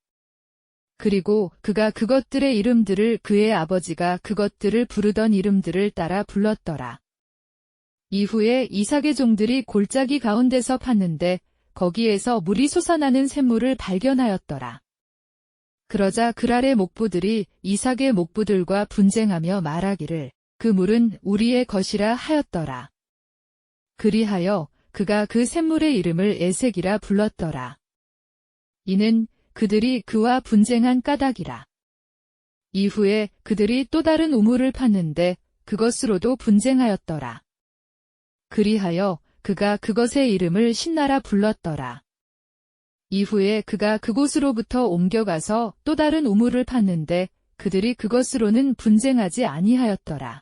그리고 그가 그것들의 이름들을 그의 아버지가 그것들을 부르던 이름들을 따라 불렀더라. 이후에 이삭의 종들이 골짜기 가운데서 팠는데 거기에서 물이 솟아나는 샘물을 발견하였더라. 그러자 그랄의 목부들이 이삭의 목부들과 분쟁하며 말하기를 그 물은 우리의 것이라 하였더라. 그리하여 그가 그 샘물의 이름을 에색이라 불렀더라. 이는 그들이 그와 분쟁한 까닭이라. 이후에 그들이 또 다른 우물을 팠는데 그것으로도 분쟁하였더라. 그리하여 그가 그것의 이름을 신나라 불렀더라. 이후에 그가 그곳으로부터 옮겨가서 또 다른 우물을 팠는데 그들이 그것으로는 분쟁하지 아니하였더라.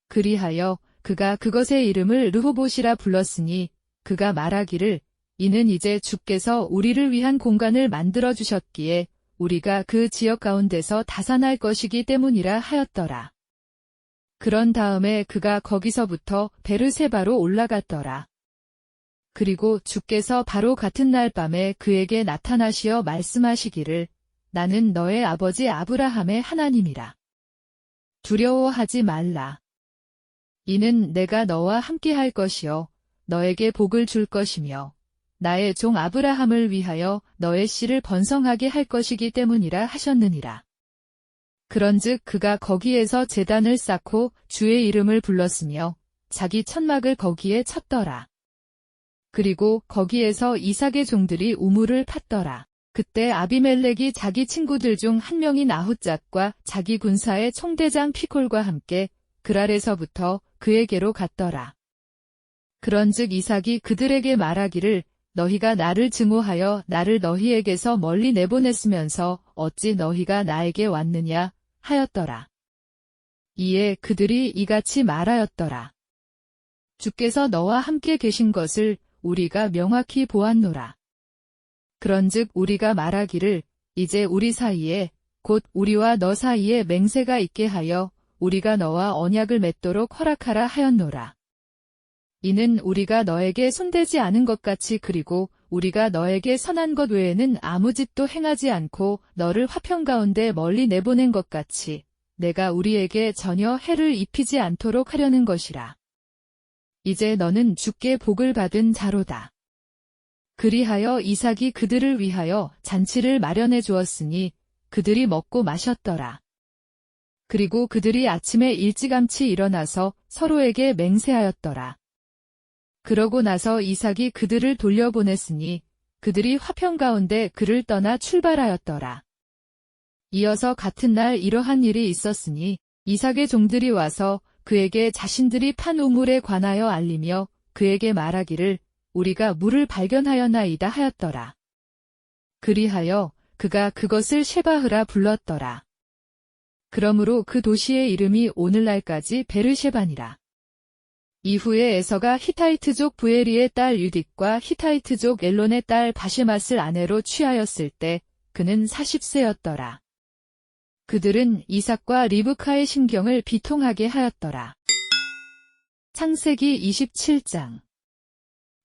그리하여 그가 그것의 이름을 르호봇이라 불렀으니 그가 말하기를 이는 이제 주께서 우리를 위한 공간을 만들어 주셨기에 우리가 그 지역 가운데서 다산할 것이기 때문이라 하였더라. 그런 다음에 그가 거기서부터 베르세바로 올라갔더라. 그리고 주께서 바로 같은 날 밤에 그에게 나타나시어 말씀하시기를 나는 너의 아버지 아브라함의 하나님이라. 두려워하지 말라. 이는 내가 너와 함께할 것이요 너에게 복을 줄 것이며 나의 종 아브라함을 위하여 너의 씨를 번성하게 할 것이기 때문이라 하셨느니라. 그런즉 그가 거기에서 제단을 쌓고 주의 이름을 불렀으며 자기 천막을 거기에 쳤더라. 그리고 거기에서 이삭의 종들이 우물을 팠더라. 그때 아비멜렉이 자기 친구들 중 한 명인 아훗잣과 자기 군사의 총대장 피콜과 함께 그랄에서부터 그에게로 갔더라. 그런즉 이삭이 그들에게 말하기를 너희가 나를 증오하여 나를 너희에게서 멀리 내보냈으면서 어찌 너희가 나에게 왔느냐 하였더라. 이에 그들이 이같이 말하였더라. 주께서 너와 함께 계신 것을 우리가 명확히 보았노라. 그런즉 우리가 말하기를 이제 우리 사이에 곧 우리와 너 사이에 맹세가 있게 하여 우리가 너와 언약을 맺도록 허락하라 하였노라. 이는 우리가 너에게 손대지 않은 것 같이 그리고 우리가 너에게 선한 것 외에는 아무 짓도 행하지 않고 너를 화평 가운데 멀리 내보낸 것 같이 내가 우리에게 전혀 해를 입히지 않도록 하려는 것이라. 이제 너는 주께 복을 받은 자로다. 그리하여 이삭이 그들을 위하여 잔치를 마련해 주었으니 그들이 먹고 마셨더라. 그리고 그들이 아침에 일찌감치 일어나서 서로에게 맹세하였더라. 그러고 나서 이삭이 그들을 돌려보냈으니 그들이 화평 가운데 그를 떠나 출발하였더라. 이어서 같은 날 이러한 일이 있었으니 이삭의 종들이 와서 그에게 자신들이 판 우물에 관하여 알리며 그에게 말하기를 우리가 물을 발견하였나이다 하였더라. 그리하여 그가 그것을 셰바흐라 불렀더라. 그러므로 그 도시의 이름이 오늘날까지 베르셰바니라. 이후에 에서가 히타이트족 부에리의 딸 유딕과 히타이트족 엘론의 딸 바셰맛을 아내로 취하였을 때 그는 40세였더라. 그들은 이삭과 리브카의 심경을 비통하게 하였더라. 창세기 27장.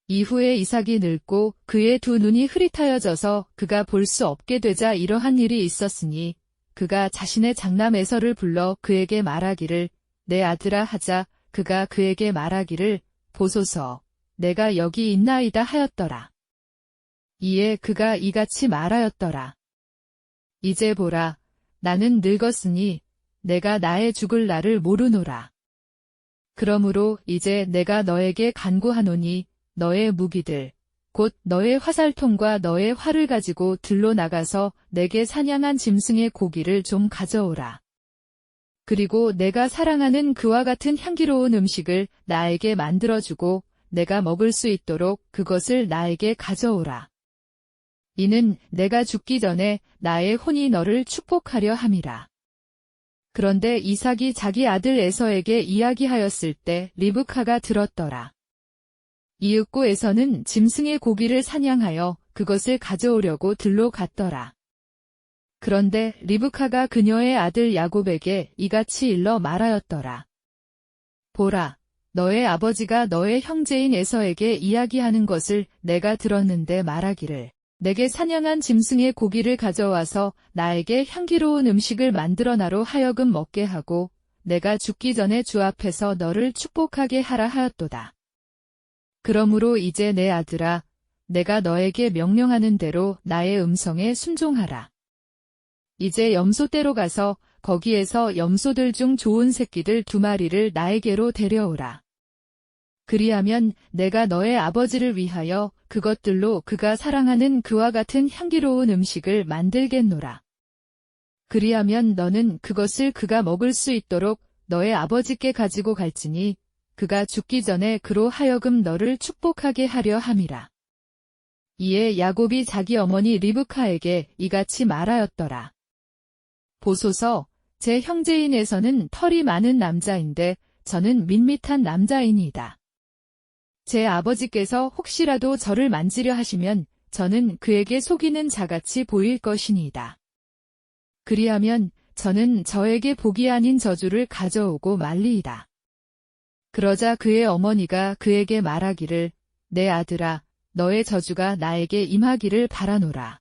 이후에 이삭이 늙고 그의 두 눈이 흐릿하여져서 그가 볼 수 없게 되자 이러한 일이 있었으니 그가 자신의 장남 에서를 불러 그에게 말하기를 내 아들아 하자. 그가 그에게 말하기를 보소서 내가 여기 있나이다 하였더라. 이에 그가 이같이 말하였더라. 이제 보라 나는 늙었으니 내가 나의 죽을 날을 모르노라. 그러므로 이제 내가 너에게 간구하노니 너의 무기들 곧 너의 화살통과 너의 활을 가지고 들로 나가서 내게 사냥한 짐승의 고기를 좀 가져오라. 그리고 내가 사랑하는 그와 같은 향기로운 음식을 나에게 만들어주고 내가 먹을 수 있도록 그것을 나에게 가져오라. 이는 내가 죽기 전에 나의 혼이 너를 축복하려 함이라. 그런데 이삭이 자기 아들 에서에게 이야기하였을 때 리브카가 들었더라. 이윽고 에서는 짐승의 고기를 사냥하여 그것을 가져오려고 들로 갔더라. 그런데 리브카가 그녀의 아들 야곱에게 이같이 일러 말하였더라. 보라, 너의 아버지가 너의 형제인 에서에게 이야기하는 것을 내가 들었는데 말하기를 내게 사냥한 짐승의 고기를 가져와서 나에게 향기로운 음식을 만들어 나로 하여금 먹게 하고 내가 죽기 전에 주 앞에서 너를 축복하게 하라 하였도다. 그러므로 이제 내 아들아, 내가 너에게 명령하는 대로 나의 음성에 순종하라. 이제 염소떼로 가서 거기에서 염소들 중 좋은 새끼들 2마리를 나에게로 데려오라. 그리하면 내가 너의 아버지를 위하여 그것들로 그가 사랑하는 그와 같은 향기로운 음식을 만들겠노라. 그리하면 너는 그것을 그가 먹을 수 있도록 너의 아버지께 가지고 갈지니 그가 죽기 전에 그로 하여금 너를 축복하게 하려 함이라. 이에 야곱이 자기 어머니 리브카에게 이같이 말하였더라. 보소서, 제 형제인 에서는 털이 많은 남자인데 저는 밋밋한 남자이니이다. 제 아버지께서 혹시라도 저를 만지려 하시면 저는 그에게 속이는 자같이 보일 것이니이다. 그리하면 저는 저에게 복이 아닌 저주를 가져오고 말리이다. 그러자 그의 어머니가 그에게 말하기를 내 아들아, 너의 저주가 나에게 임하기를 바라노라.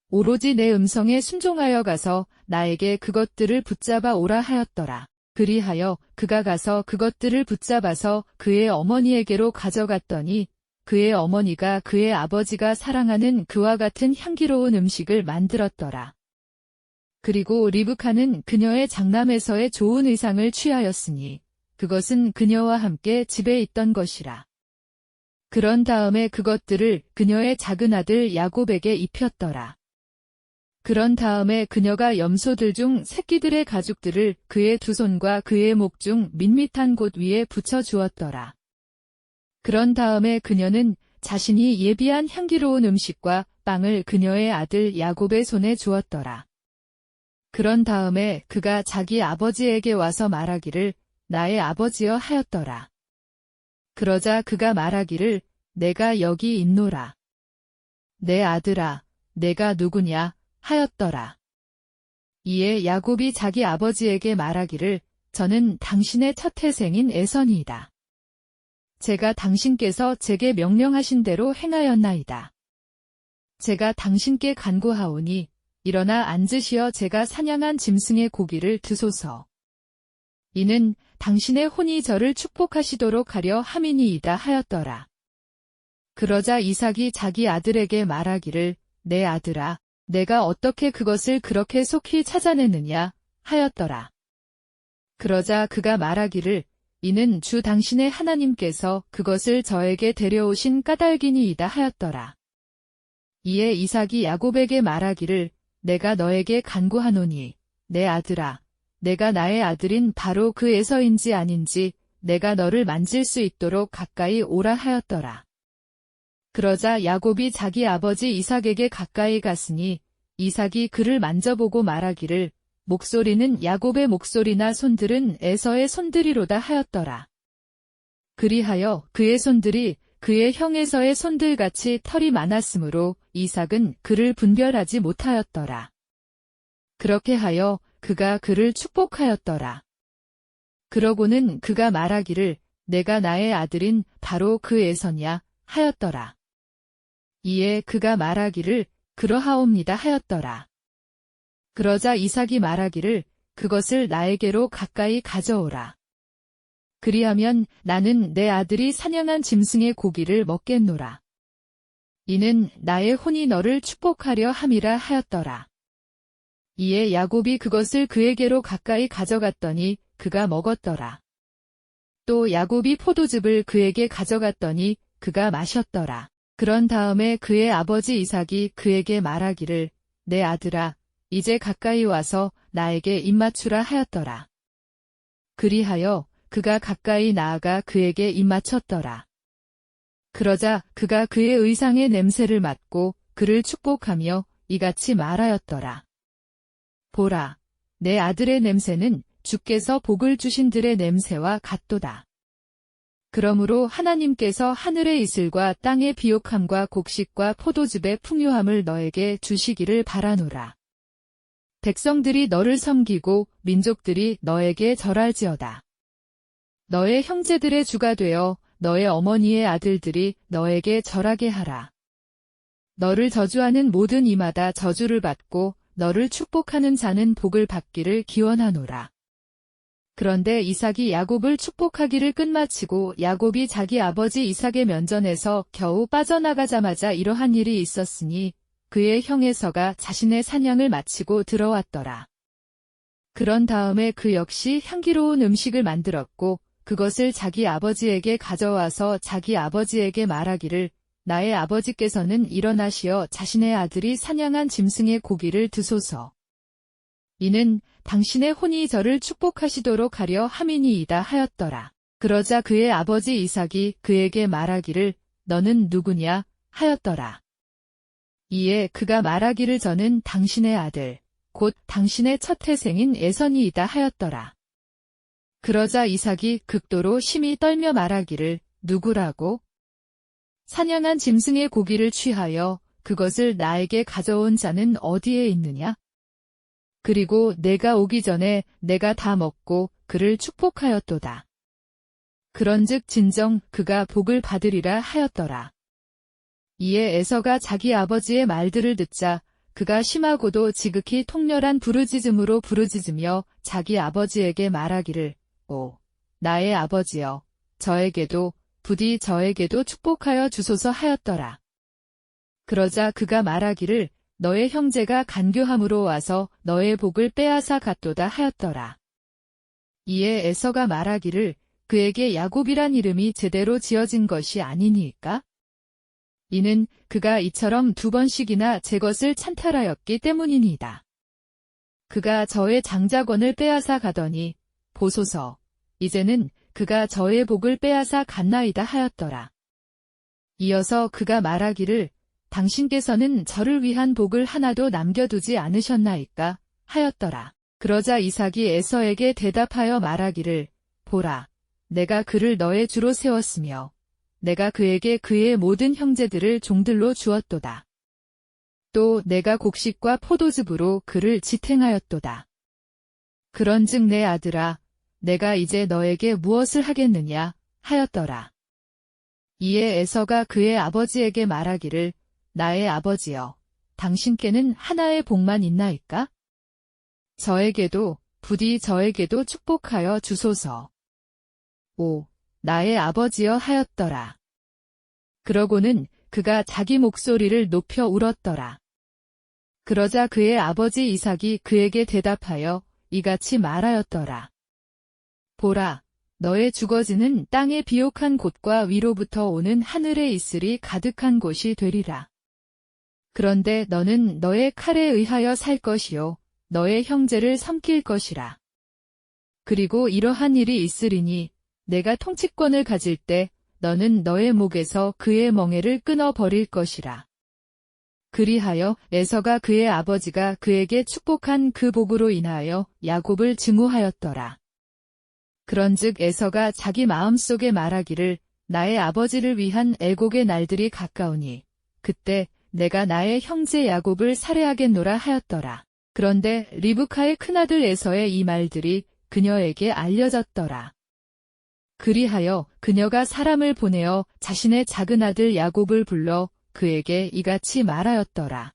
오로지 내 음성에 순종하여 가서 나에게 그것들을 붙잡아 오라 하였더라. 그리하여 그가 가서 그것들을 붙잡아서 그의 어머니에게로 가져갔더니 그의 어머니가 그의 아버지가 사랑하는 그와 같은 향기로운 음식을 만들었더라. 그리고 리브카는 그녀의 장남에서의 좋은 의상을 취하였으니 그것은 그녀와 함께 집에 있던 것이라. 그런 다음에 그것들을 그녀의 작은 아들 야곱에게 입혔더라. 그런 다음에 그녀가 염소들 중 새끼들의 가죽들을 그의 두 손과 그의 목 중 밋밋한 곳 위에 붙여 주었더라. 그런 다음에 그녀는 자신이 예비한 향기로운 음식과 빵을 그녀의 아들 야곱의 손에 주었더라. 그런 다음에 그가 자기 아버지에게 와서 말하기를 나의 아버지여 하였더라. 그러자 그가 말하기를 내가 여기 있노라. 내 아들아, 내가 누구냐 하였더라. 이에 야곱이 자기 아버지에게 말하기를 저는 당신의 첫 태생인 에서니이다. 제가 당신께서 제게 명령하신 대로 행하였나이다. 제가 당신께 간구하오니 일어나 앉으시어 제가 사냥한 짐승의 고기를 드소서. 이는 당신의 혼이 저를 축복하시도록 하려 함이니이다 하였더라. 그러자 이삭이 자기 아들에게 말하기를 내 아들아, 내가 어떻게 그것을 그렇게 속히 찾아내느냐 하였더라. 그러자 그가 말하기를 이는 주 당신의 하나님께서 그것을 저에게 데려오신 까닭이니이다 하였더라. 이에 이삭이 야곱에게 말하기를 내가 너에게 간구하노니 내 아들아, 내가 나의 아들인 바로 그 에서인지 아닌지 내가 너를 만질 수 있도록 가까이 오라 하였더라. 그러자 야곱이 자기 아버지 이삭에게 가까이 갔으니 이삭이 그를 만져보고 말하기를 목소리는 야곱의 목소리나 손들은 에서의 손들이로다 하였더라. 그리하여 그의 손들이 그의 형에서의 손들같이 털이 많았으므로 이삭은 그를 분별하지 못하였더라. 그렇게 하여 그가 그를 축복하였더라. 그러고는 그가 말하기를 내가 나의 아들인 바로 그 에서냐 하였더라. 이에 그가 말하기를 그러하옵니다 하였더라. 그러자 이삭이 말하기를 그것을 나에게로 가까이 가져오라. 그리하면 나는 내 아들이 사냥한 짐승의 고기를 먹겠노라. 이는 나의 혼이 너를 축복하려 함이라 하였더라. 이에 야곱이 그것을 그에게로 가까이 가져갔더니 그가 먹었더라. 또 야곱이 포도즙을 그에게 가져갔더니 그가 마셨더라. 그런 다음에 그의 아버지 이삭이 그에게 말하기를 내 아들아 이제 가까이 와서 나에게 입맞추라 하였더라. 그리하여 그가 가까이 나아가 그에게 입맞췄더라. 그러자 그가 그의 의상의 냄새를 맡고 그를 축복하며 이같이 말하였더라. 보라, 내 아들의 냄새는 주께서 복을 주신들의 냄새와 같도다. 그러므로 하나님께서 하늘의 이슬과 땅의 비옥함과 곡식과 포도즙의 풍요함을 너에게 주시기를 바라노라. 백성들이 너를 섬기고 민족들이 너에게 절할지어다. 너의 형제들의 주가 되어 너의 어머니의 아들들이 너에게 절하게 하라. 너를 저주하는 모든 이마다 저주를 받고 너를 축복하는 자는 복을 받기를 기원하노라. 그런데 이삭이 야곱을 축복하기를 끝마치고 야곱이 자기 아버지 이삭의 면전에서 겨우 빠져나가자마자 이러한 일이 있었으니 그의 형 에서가 자신의 사냥을 마치고 들어왔더라. 그런 다음에 그 역시 향기로운 음식을 만들었고 그것을 자기 아버지에게 가져와서 자기 아버지에게 말하기를 나의 아버지께서는 일어나시어 자신의 아들이 사냥한 짐승의 고기를 드소서. 이는 당신의 혼이 저를 축복하시도록 하려 함이니이다 하였더라. 그러자 그의 아버지 이삭이 그에게 말하기를 너는 누구냐 하였더라. 이에 그가 말하기를 저는 당신의 아들, 곧 당신의 첫 태생인 에선이이다 하였더라. 그러자 이삭이 극도로 심히 떨며 말하기를 누구라고? 사냥한 짐승의 고기를 취하여 그것을 나에게 가져온 자는 어디에 있느냐? 그리고 내가 오기 전에 내가 다 먹고 그를 축복하였도다. 그런즉 진정 그가 복을 받으리라 하였더라. 이에 에서가 자기 아버지의 말들을 듣자 그가 심하고도 지극히 통렬한 부르짖음으로 부르짖으며 자기 아버지에게 말하기를 오, 나의 아버지여, 저에게도 부디 저에게도 축복하여 주소서 하였더라. 그러자 그가 말하기를 너의 형제가 간교함으로 와서 너의 복을 빼앗아 갔도다 하였더라. 이에 에서가 말하기를 그에게 야곱이란 이름이 제대로 지어진 것이 아니니까? 이는 그가 이처럼 2번씩이나 제 것을 찬탈하였기 때문이니이다. 그가 저의 장자권을 빼앗아 가더니 보소서, 이제는 그가 저의 복을 빼앗아 갔나이다 하였더라. 이어서 그가 말하기를 당신께서는 저를 위한 복을 하나도 남겨두지 않으셨나이까 하였더라. 그러자 이삭이 에서에게 대답하여 말하기를 보라, 내가 그를 너의 주로 세웠으며 내가 그에게 그의 모든 형제들을 종들로 주었도다. 또 내가 곡식과 포도즙으로 그를 지탱하였도다. 그런즉 내 아들아, 내가 이제 너에게 무엇을 하겠느냐 하였더라. 이에 에서가 그의 아버지에게 말하기를 나의 아버지여, 당신께는 하나의 복만 있나이까? 저에게도 부디 저에게도 축복하여 주소서. 오, 나의 아버지여 하였더라. 그러고는 그가 자기 목소리를 높여 울었더라. 그러자 그의 아버지 이삭이 그에게 대답하여 이같이 말하였더라. 보라, 너의 주거지는 땅의 비옥한 곳과 위로부터 오는 하늘의 이슬이 가득한 곳이 되리라. 그런데 너는 너의 칼에 의하여 살 것이요, 너의 형제를 섬길 것이라. 그리고 이러한 일이 있으리니 내가 통치권을 가질 때 너는 너의 목에서 그의 멍에를 끊어버릴 것이라. 그리하여 에서가 그의 아버지가 그에게 축복한 그 복으로 인하여 야곱을 증오하였더라. 그런즉 에서가 자기 마음속에 말하기를 나의 아버지를 위한 애곡의 날들이 가까우니 그때 내가 나의 형제 야곱을 살해하겠노라 하였더라. 그런데 리브카의 큰아들 에서의 이 말들이 그녀에게 알려졌더라. 그리하여 그녀가 사람을 보내어 자신의 작은 아들 야곱을 불러 그에게 이같이 말하였더라.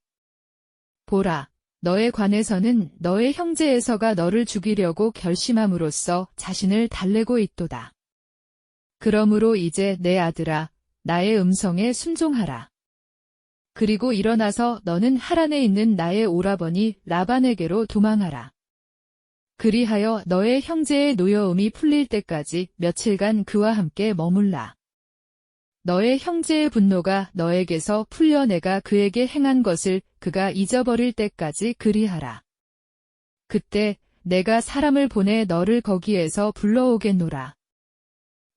보라, 너에 관해서는 너의 형제 에서가 너를 죽이려고 결심함으로써 자신을 달래고 있도다. 그러므로 이제 내 아들아, 나의 음성에 순종하라. 그리고 일어나서 너는 하란에 있는 나의 오라버니 라반에게로 도망하라. 그리하여 너의 형제의 노여움이 풀릴 때까지 며칠간 그와 함께 머물라. 너의 형제의 분노가 너에게서 풀려 내가 그에게 행한 것을 그가 잊어버릴 때까지 그리하라. 그때 내가 사람을 보내 너를 거기에서 불러오겠노라.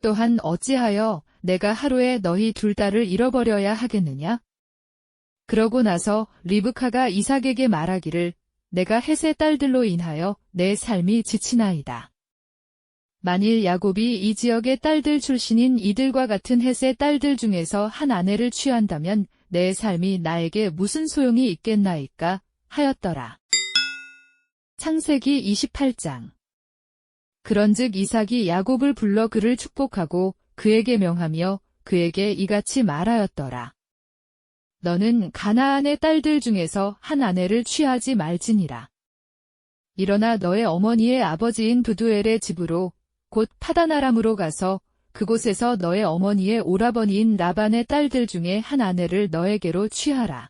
또한 어찌하여 내가 하루에 너희 둘 딸을 잃어버려야 하겠느냐? 그러고 나서 리브카가 이삭에게 말하기를 내가 헷의 딸들로 인하여 내 삶이 지치나이다. 만일 야곱이 이 지역의 딸들 출신인 이들과 같은 헷의 딸들 중에서 한 아내를 취한다면 내 삶이 나에게 무슨 소용이 있겠나이까 하였더라. 창세기 28장. 그런즉 이삭이 야곱을 불러 그를 축복하고 그에게 명하며 그에게 이같이 말하였더라. 너는 가나안의 딸들 중에서 한 아내를 취하지 말지니라. 일어나 너의 어머니의 아버지인 브두엘의 집으로 곧 파다나람으로 가서 그곳에서 너의 어머니의 오라버니인 라반의 딸들 중에 한 아내를 너에게로 취하라.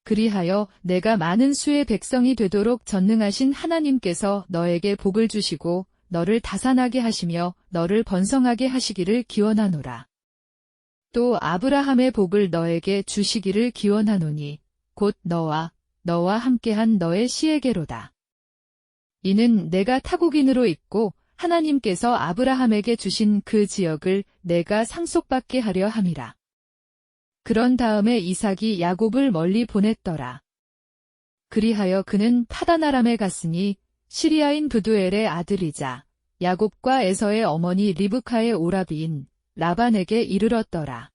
그리하여 내가 많은 수의 백성이 되도록 전능하신 하나님께서 너에게 복을 주시고 너를 다산하게 하시며 너를 번성하게 하시기를 기원하노라. 또 아브라함의 복을 너에게 주시기를 기원하노니 곧 너와 함께한 너의 씨에게로다. 이는 내가 타국인으로 있고 하나님께서 아브라함에게 주신 그 지역을 내가 상속받게 하려 함이라. 그런 다음에 이삭이 야곱을 멀리 보냈더라. 그리하여 그는 파다나람에 갔으니 시리아인 브두엘의 아들이자 야곱과 에서의 어머니 리브카의 오라비인 라반에게 이르렀더라.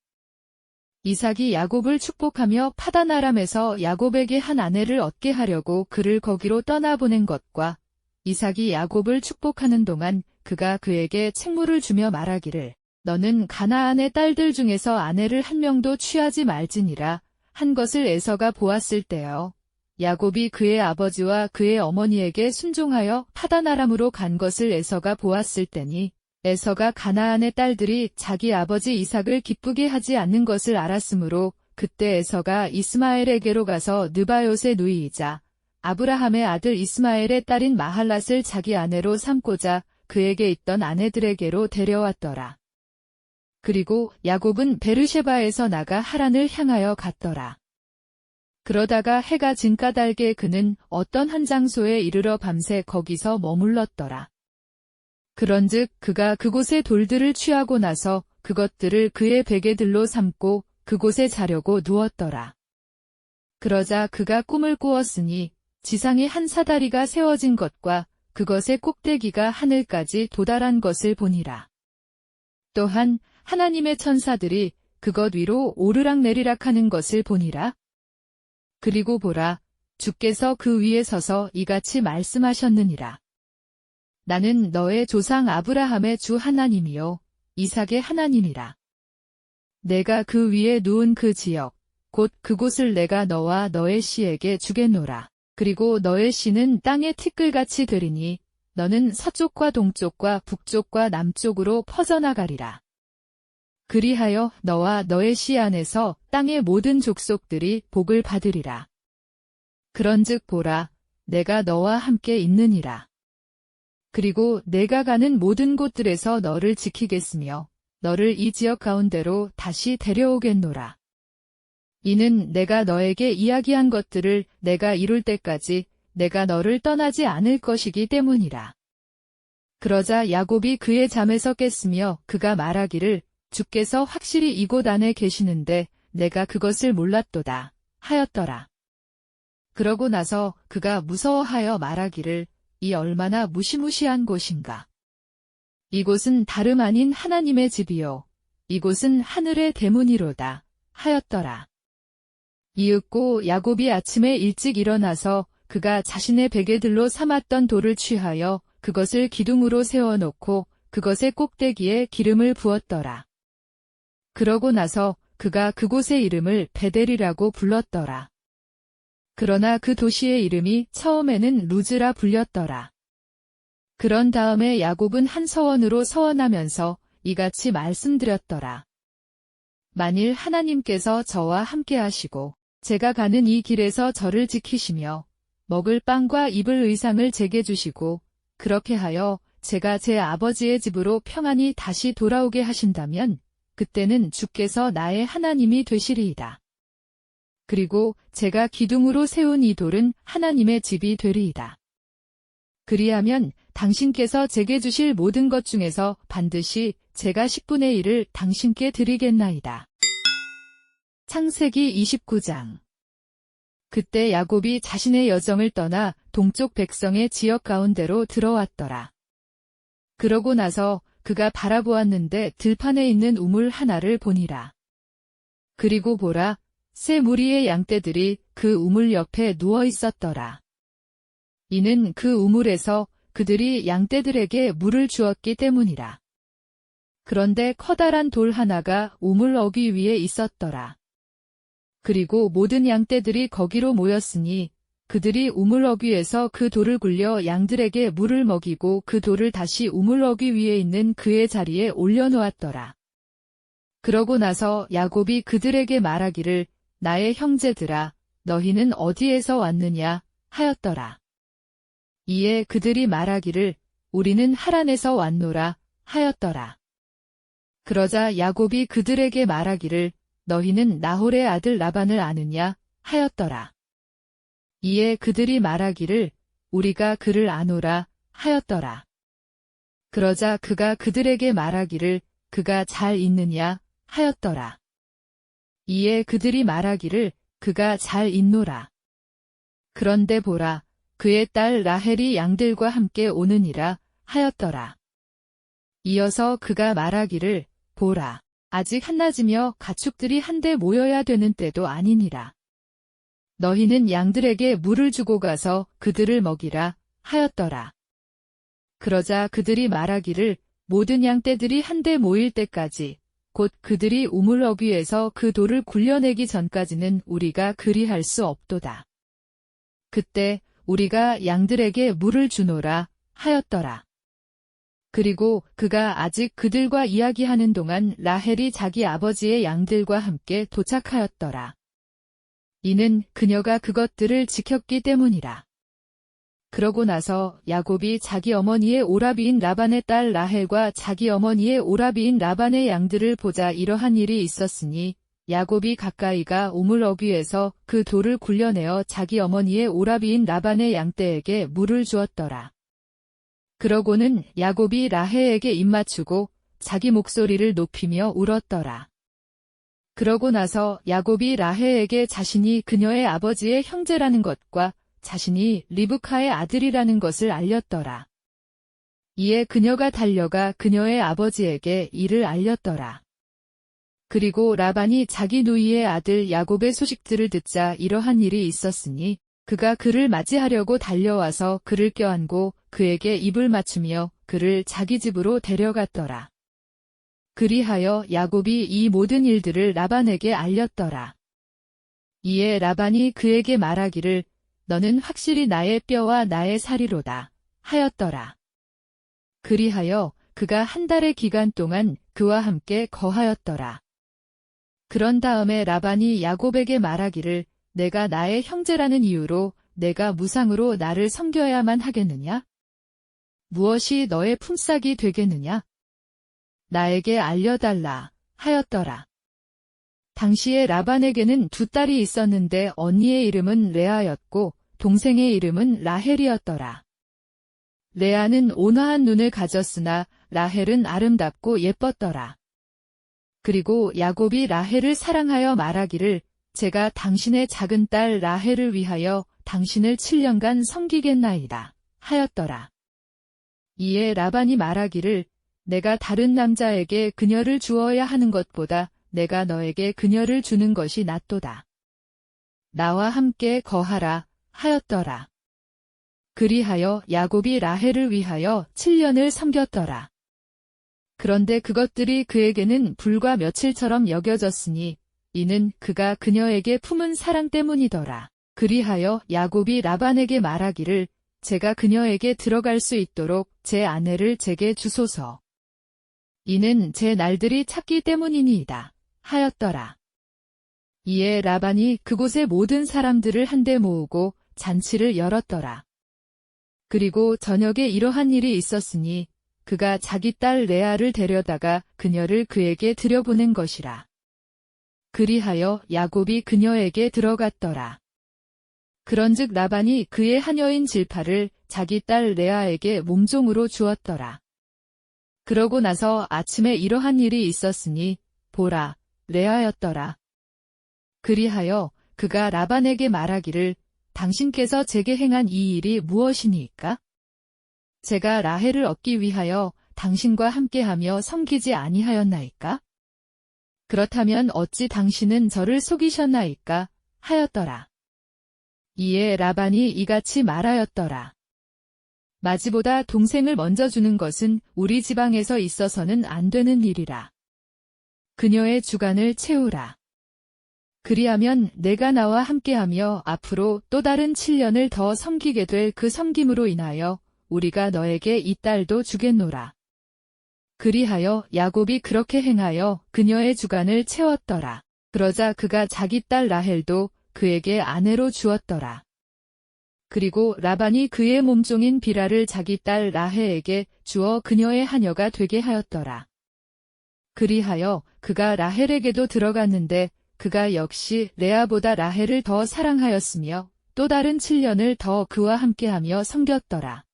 이삭이 야곱을 축복하며 파다나람에서 야곱에게 한 아내를 얻게 하려고 그를 거기로 떠나보낸 것과 이삭이 야곱을 축복하는 동안 그가 그에게 책무를 주며 말하기를 너는 가나안의 딸들 중에서 아내를 한 명도 취하지 말지니라 한 것을 에서가 보았을 때요. 야곱이 그의 아버지와 그의 어머니에게 순종하여 파다나람으로 간 것을 에서가 보았을 때니 에서가 가나안의 딸들이 자기 아버지 이삭을 기쁘게 하지 않는 것을 알았으므로 그때 에서가 이스마엘에게로 가서 느바요의 누이이자 아브라함의 아들 이스마엘의 딸인 마할랏을 자기 아내로 삼고자 그에게 있던 아내들에게로 데려왔더라. 그리고 야곱은 베르셰바에서 나가 하란을 향하여 갔더라. 그러다가 해가 진 까닭에 그는 어떤 한 장소에 이르러 밤새 거기서 머물렀더라. 그런즉 그가 그곳의 돌들을 취하고 나서 그것들을 그의 베개들로 삼고 그곳에 자려고 누웠더라. 그러자 그가 꿈을 꾸었으니 지상에 한 사다리가 세워진 것과 그것의 꼭대기가 하늘까지 도달한 것을 보니라. 또한 하나님의 천사들이 그것 위로 오르락내리락 하는 것을 보니라. 그리고 보라, 주께서 그 위에 서서 이같이 말씀하셨느니라. 나는 너의 조상 아브라함의 주 하나님이요 이삭의 하나님이라. 내가 그 위에 누운 그 지역 곧 그곳을 내가 너와 너의 씨에게 주겠노라. 그리고 너의 씨는 땅의 티끌같이 되리니 너는 서쪽과 동쪽과 북쪽과 남쪽으로 퍼져나가리라. 그리하여 너와 너의 씨 안에서 땅의 모든 족속들이 복을 받으리라. 그런즉 보라, 내가 너와 함께 있느니라. 그리고 내가 가는 모든 곳들에서 너를 지키겠으며 너를 이 지역 가운데로 다시 데려오겠노라. 이는 내가 너에게 이야기한 것들을 내가 이룰 때까지 내가 너를 떠나지 않을 것이기 때문이라. 그러자 야곱이 그의 잠에서 깼으며 그가 말하기를 주께서 확실히 이곳 안에 계시는데 내가 그것을 몰랐도다 하였더라. 그러고 나서 그가 무서워하여 말하기를 이 얼마나 무시무시한 곳인가. 이곳은 다름 아닌 하나님의 집이요 이곳은 하늘의 대문이로다 하였더라. 이윽고 야곱이 아침에 일찍 일어나서 그가 자신의 베개들로 삼았던 돌을 취하여 그것을 기둥으로 세워놓고 그것의 꼭대기에 기름을 부었더라. 그러고 나서 그가 그곳의 이름을 베델이라고 불렀더라. 그러나 그 도시의 이름이 처음에는 루즈라 불렸더라. 그런 다음에 야곱은 한 서원으로 서원하면서 이같이 말씀드렸더라. 만일 하나님께서 저와 함께 하시고 제가 가는 이 길에서 저를 지키시며 먹을 빵과 입을 의상을 제게 주시고 그렇게 하여 제가 제 아버지의 집으로 평안히 다시 돌아오게 하신다면 그때는 주께서 나의 하나님이 되시리이다. 그리고 제가 기둥으로 세운 이 돌은 하나님의 집이 되리이다. 그리하면 당신께서 제게 주실 모든 것 중에서 반드시 제가 10분의 1을 당신께 드리겠나이다. 창세기 29장. 그때 야곱이 자신의 여정을 떠나 동쪽 백성의 지역 가운데로 들어왔더라. 그러고 나서 그가 바라보았는데 들판에 있는 우물 하나를 보니라. 그리고 보라, 세 무리의 양떼들이 그 우물 옆에 누워 있었더라. 이는 그 우물에서 그들이 양떼들에게 물을 주었기 때문이라. 그런데 커다란 돌 하나가 우물 어귀 위에 있었더라. 그리고 모든 양떼들이 거기로 모였으니 그들이 우물 어귀에서 그 돌을 굴려 양들에게 물을 먹이고 그 돌을 다시 우물 어귀 위에 있는 그의 자리에 올려놓았더라. 그러고 나서 야곱이 그들에게 말하기를 나의 형제들아 너희는 어디에서 왔느냐 하였더라. 이에 그들이 말하기를 우리는 하란에서 왔노라 하였더라. 그러자 야곱이 그들에게 말하기를 너희는 나홀의 아들 라반을 아느냐 하였더라. 이에 그들이 말하기를 우리가 그를 아노라 하였더라. 그러자 그가 그들에게 말하기를 그가 잘 있느냐 하였더라. 이에 그들이 말하기를 그가 잘 있노라. 그런데 보라, 그의 딸 라헬이 양들과 함께 오느니라 하였더라. 이어서 그가 말하기를 보라, 아직 한낮이며 가축들이 한데 모여야 되는 때도 아니니라. 너희는 양들에게 물을 주고 가서 그들을 먹이라 하였더라. 그러자 그들이 말하기를 모든 양떼들이 한데 모일 때까지 곧 그들이 우물 어귀에서 그 돌을 굴려내기 전까지는 우리가 그리할 수 없도다. 그때 우리가 양들에게 물을 주노라 하였더라. 그리고 그가 아직 그들과 이야기하는 동안 라헬이 자기 아버지의 양들과 함께 도착하였더라. 이는 그녀가 그것들을 지켰기 때문이라. 그러고 나서 야곱이 자기 어머니의 오라비인 라반의 딸 라헬과 자기 어머니의 오라비인 라반의 양들을 보자 이러한 일이 있었으니 야곱이 가까이가 우물 어귀에서 그 돌을 굴려내어 자기 어머니의 오라비인 라반의 양떼에게 물을 주었더라. 그러고는 야곱이 라헬에게 입맞추고 자기 목소리를 높이며 울었더라. 그러고 나서 야곱이 라헬에게 자신이 그녀의 아버지의 형제라는 것과 자신이 리브카의 아들이라는 것을 알렸더라. 이에 그녀가 달려가 그녀의 아버지에게 이를 알렸더라. 그리고 라반이 자기 누이의 아들 야곱의 소식들을 듣자 이러한 일이 있었으니 그가 그를 맞이하려고 달려와서 그를 껴안고 그에게 입을 맞추며 그를 자기 집으로 데려갔더라. 그리하여 야곱이 이 모든 일들을 라반에게 알렸더라. 이에 라반이 그에게 말하기를 너는 확실히 나의 뼈와 나의 살이로다 하였더라. 그리하여 그가 한 달의 기간 동안 그와 함께 거하였더라. 그런 다음에 라반이 야곱에게 말하기를 내가 나의 형제라는 이유로 내가 무상으로 나를 섬겨야만 하겠느냐? 무엇이 너의 품삯이 되겠느냐? 나에게 알려달라 하였더라. 당시에 라반에게는 두 딸이 있었는데 언니의 이름은 레아였고 동생의 이름은 라헬이었더라. 레아는 온화한 눈을 가졌으나 라헬은 아름답고 예뻤더라. 그리고 야곱이 라헬을 사랑하여 말하기를 제가 당신의 작은 딸 라헬을 위하여 당신을 7년간 섬기겠나이다 하였더라. 이에 라반이 말하기를 내가 다른 남자에게 그녀를 주어야 하는 것보다 내가 너에게 그녀를 주는 것이 낫도다. 나와 함께 거하라 하였더라. 그리하여 야곱이 라헬을 위하여 7년을 섬겼더라. 그런데 그것들이 그에게는 불과 며칠처럼 여겨졌으니 이는 그가 그녀에게 품은 사랑 때문이더라. 그리하여 야곱이 라반에게 말하기를 제가 그녀에게 들어갈 수 있도록 제 아내를 제게 주소서. 이는 제 날들이 찼기 때문이니이다 하였더라. 이에 라반이 그곳의 모든 사람들을 한데 모으고 잔치를 열었더라. 그리고 저녁에 이러한 일이 있었으니 그가 자기 딸 레아를 데려다가 그녀를 그에게 들여보낸 것이라. 그리하여 야곱이 그녀에게 들어갔더라. 그런즉 라반이 그의 하녀인 질파를 자기 딸 레아에게 몸종으로 주었더라. 그러고 나서 아침에 이러한 일이 있었으니 보라, 레아였더라. 그리하여 그가 라반에게 말하기를 당신께서 제게 행한 이 일이 무엇이니까? 제가 라헬을 얻기 위하여 당신과 함께하며 섬기지 아니하였나이까? 그렇다면 어찌 당신은 저를 속이셨나이까? 하였더라. 이에 라반이 이같이 말하였더라. 마지보다 동생을 먼저 주는 것은 우리 지방에서 있어서는 안 되는 일이라. 그녀의 주간을 채우라. 그리하면 내가 나와 함께하며 앞으로 또 다른 7년을 더 섬기게 될 그 섬김으로 인하여 우리가 너에게 이 딸도 주겠노라. 그리하여 야곱이 그렇게 행하여 그녀의 주간을 채웠더라. 그러자 그가 자기 딸 라헬도 그에게 아내로 주었더라. 그리고 라반이 그의 몸종인 비라를 자기 딸 라헬에게 주어 그녀의 하녀가 되게 하였더라. 그리하여 그가 라헬에게도 들어갔는데 그가 역시 레아보다 라헬을 더 사랑하였으며 또 다른 7년을 더 그와 함께하며 섬겼더라.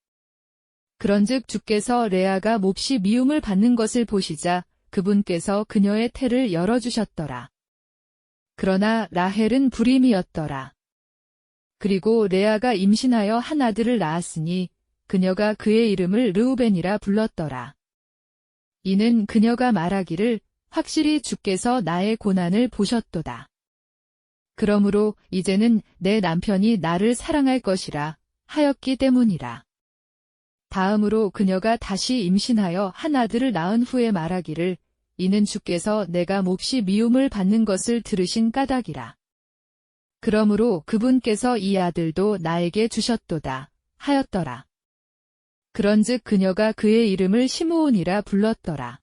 그런즉 주께서 레아가 몹시 미움을 받는 것을 보시자 그분께서 그녀의 태를 열어주셨더라. 그러나 라헬은 불임이었더라. 그리고 레아가 임신하여 한 아들을 낳았으니 그녀가 그의 이름을 르우벤이라 불렀더라. 이는 그녀가 말하기를 확실히 주께서 나의 고난을 보셨도다. 그러므로 이제는 내 남편이 나를 사랑할 것이라 하였기 때문이라. 다음으로 그녀가 다시 임신하여 한 아들을 낳은 후에 말하기를 이는 주께서 내가 몹시 미움을 받는 것을 들으신 까닭이라. 그러므로 그분께서 이 아들도 나에게 주셨도다 하였더라. 그런즉 그녀가 그의 이름을 시므온이라 불렀더라.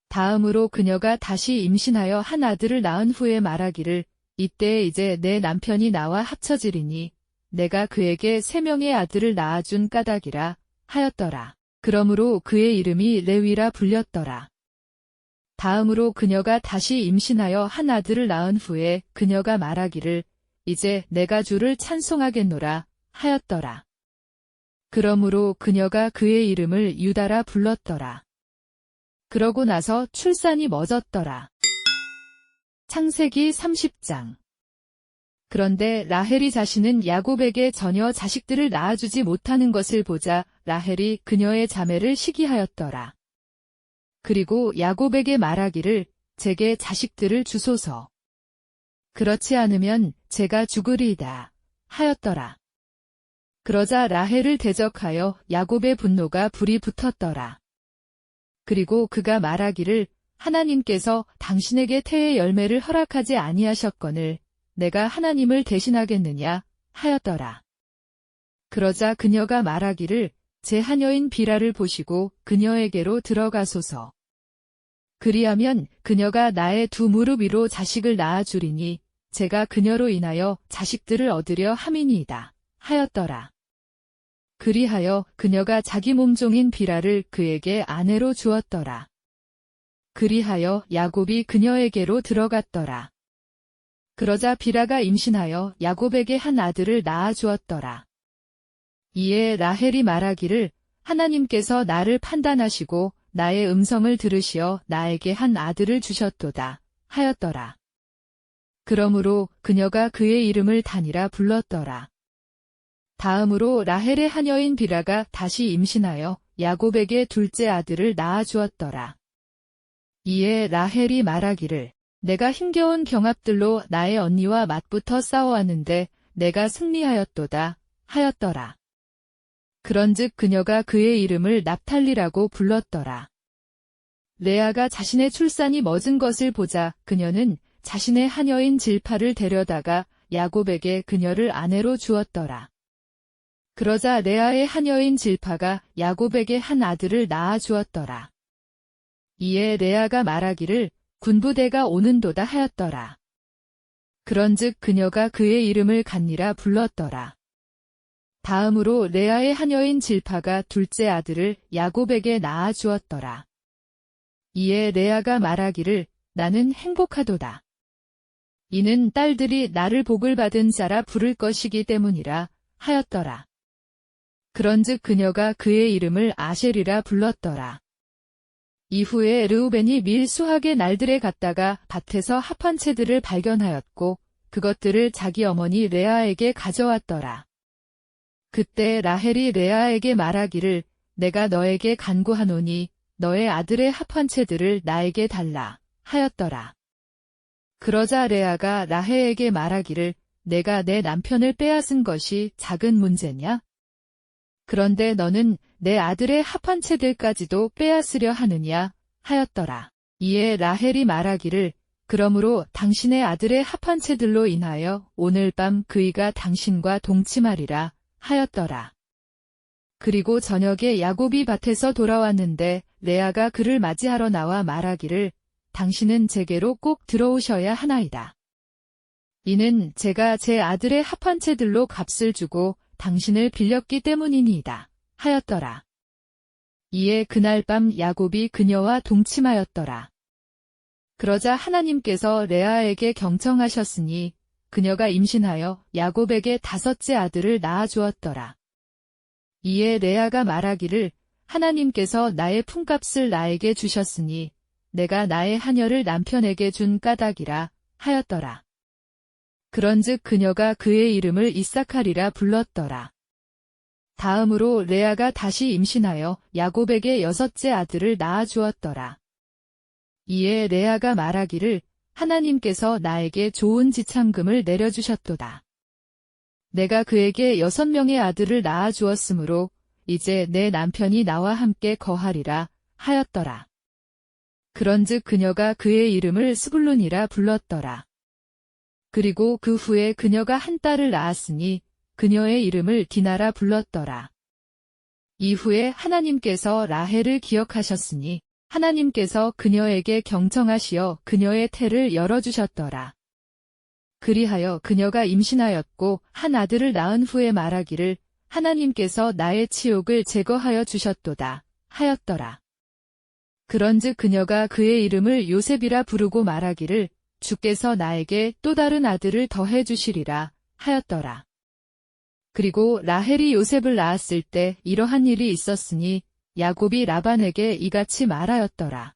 다음으로 그녀가 다시 임신하여 한 아들을 낳은 후에 말하기를 이때 이제 내 남편이 나와 합쳐지리니 내가 그에게 3명의 아들을 낳아준 까닭이라 하였더라. 그러므로 그의 이름이 레위라 불렸더라. 다음으로 그녀가 다시 임신하여 한 아들을 낳은 후에 그녀가 말하기를 이제 내가 주를 찬송하겠노라 하였더라. 그러므로 그녀가 그의 이름을 유다라 불렀더라. 그러고 나서 출산이 멎었더라. 창세기 30장. 그런데 라헬이 자신은 야곱에게 전혀 자식들을 낳아주지 못하는 것을 보자 라헬이 그녀의 자매를 시기하였더라. 그리고 야곱에게 말하기를 제게 자식들을 주소서. 그렇지 않으면 제가 죽으리이다 하였더라. 그러자 라헬을 대적하여 야곱의 분노가 불이 붙었더라. 그리고 그가 말하기를 하나님께서 당신에게 태의 열매를 허락하지 아니하셨거늘 내가 하나님을 대신하겠느냐 하였더라. 그러자 그녀가 말하기를 제 하녀인 비라를 보시고 그녀에게로 들어가소서. 그리하면 그녀가 나의 두 무릎 위로 자식을 낳아주리니 제가 그녀로 인하여 자식들을 얻으려 함이니이다 하였더라. 그리하여 그녀가 자기 몸종인 비라를 그에게 아내로 주었더라. 그리하여 야곱이 그녀에게로 들어갔더라. 그러자 비라가 임신하여 야곱에게 한 아들을 낳아주었더라. 이에 라헬이 말하기를 하나님께서 나를 판단하시고 나의 음성을 들으시어 나에게 한 아들을 주셨도다 하였더라. 그러므로 그녀가 그의 이름을 단이라 불렀더라. 다음으로 라헬의 하녀인 비라가 다시 임신하여 야곱에게 둘째 아들을 낳아 주었더라. 이에 라헬이 말하기를 내가 힘겨운 경합들로 나의 언니와 맞붙어 싸워왔는데 내가 승리하였도다 하였더라. 그런즉 그녀가 그의 이름을 납탈리라고 불렀더라. 레아가 자신의 출산이 멎은 것을 보자 그녀는 자신의 하녀인 질파를 데려다가 야곱에게 그녀를 아내로 주었더라. 그러자 레아의 하녀인 질파가 야곱에게 한 아들을 낳아 주었더라. 이에 레아가 말하기를 군부대가 오는도다 하였더라. 그런즉 그녀가 그의 이름을 간니라 불렀더라. 다음으로 레아의 하녀인 질파가 둘째 아들을 야곱에게 낳아 주었더라. 이에 레아가 말하기를 나는 행복하도다. 이는 딸들이 나를 복을 받은 자라 부를 것이기 때문이라 하였더라. 그런즉 그녀가 그의 이름을 아셀이라 불렀더라. 이후에 르우벤이 밀 수확의 날들에 갔다가 밭에서 합한 채들을 발견하였고 그것들을 자기 어머니 레아에게 가져왔더라. 그때 라헬이 레아에게 말하기를 내가 너에게 간구하노니 너의 아들의 합한 채들을 나에게 달라 하였더라. 그러자 레아가 라헬에게 말하기를 내가 내 남편을 빼앗은 것이 작은 문제냐? 그런데 너는 내 아들의 합한 채들까지도 빼앗으려 하느냐 하였더라. 이에 라헬이 말하기를 그러므로 당신의 아들의 합한 채들로 인하여 오늘 밤 그이가 당신과 동침하리라 하였더라. 그리고 저녁에 야곱이 밭에서 돌아왔는데 레아가 그를 맞이하러 나와 말하기를 당신은 제게로 꼭 들어오셔야 하나이다. 이는 제가 제 아들의 합한 채들로 값을 주고 당신을 빌렸기 때문이니이다 하였더라. 이에 그날 밤 야곱이 그녀와 동침하였더라. 그러자 하나님께서 레아에게 경청하셨으니 그녀가 임신하여 야곱에게 다섯째 아들을 낳아 주었더라. 이에 레아가 말하기를 하나님께서 나의 품값을 나에게 주셨으니 내가 나의 하녀를 남편에게 준 까닭이라 하였더라. 그런즉 그녀가 그의 이름을 이삭하리라 불렀더라. 다음으로 레아가 다시 임신하여 야곱에게 여섯째 아들을 낳아 주었더라. 이에 레아가 말하기를 하나님께서 나에게 좋은 지참금을 내려주셨도다. 내가 그에게 6명의 아들을 낳아 주었으므로 이제 내 남편이 나와 함께 거하리라 하였더라. 그런즉 그녀가 그의 이름을 스불룬이라 불렀더라. 그리고 그 후에 그녀가 한 딸을 낳았으니 그녀의 이름을 디나라 불렀더라. 이후에 하나님께서 라헬을 기억하셨으니 하나님께서 그녀에게 경청하시어 그녀의 태를 열어주셨더라. 그리하여 그녀가 임신하였고 한 아들을 낳은 후에 말하기를 하나님께서 나의 치욕을 제거하여 주셨도다 하였더라. 그런즉 그녀가 그의 이름을 요셉이라 부르고 말하기를 주께서 나에게 또 다른 아들을 더해 주시리라 하였더라. 그리고 라헬이 요셉을 낳았을 때 이러한 일이 있었으니 야곱이 라반에게 이같이 말하였더라.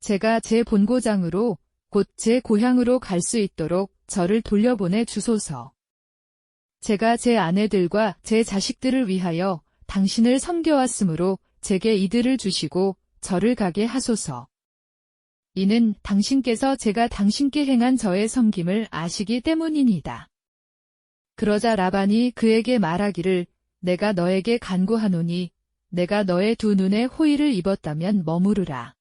제가 제 본고장으로 곧 제 고향으로 갈 수 있도록 저를 돌려보내 주소서. 제가 제 아내들과 제 자식들을 위하여 당신을 섬겨왔으므로 제게 이들을 주시고 저를 가게 하소서. 이는 당신께서 제가 당신께 행한 저의 섬김을 아시기 때문이니이다. 그러자 라반이 그에게 말하기를 내가 너에게 간구하노니 내가 너의 두 눈에 호의를 입었다면 머무르라.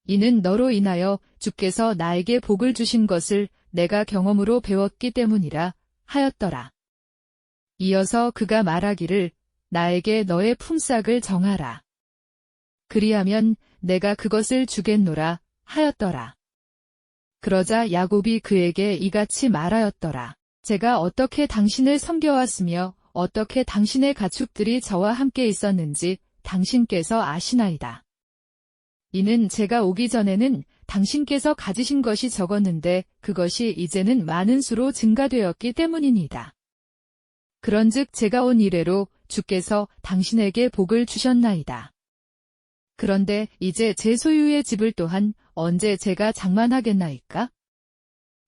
이는 너로 인하여 주께서 나에게 복을 주신 것을 내가 경험으로 배웠기 때문이라 하였더라. 이어서 그가 말하기를 나에게 너의 품삯을 정하라. 그리하면 내가 그것을 주겠노라 하였더라. 그러자 야곱이 그에게 이같이 말하였더라. 제가 어떻게 당신을 섬겨왔으며 어떻게 당신의 가축들이 저와 함께 있었는지 당신께서 아시나이다. 이는 제가 오기 전에는 당신께서 가지신 것이 적었는데 그것이 이제는 많은 수로 증가되었기 때문이니이다. 그런즉 제가 온 이래로 주께서 당신에게 복을 주셨나이다. 그런데 이제 제 소유의 집을 또한 언제 제가 장만하겠나이까?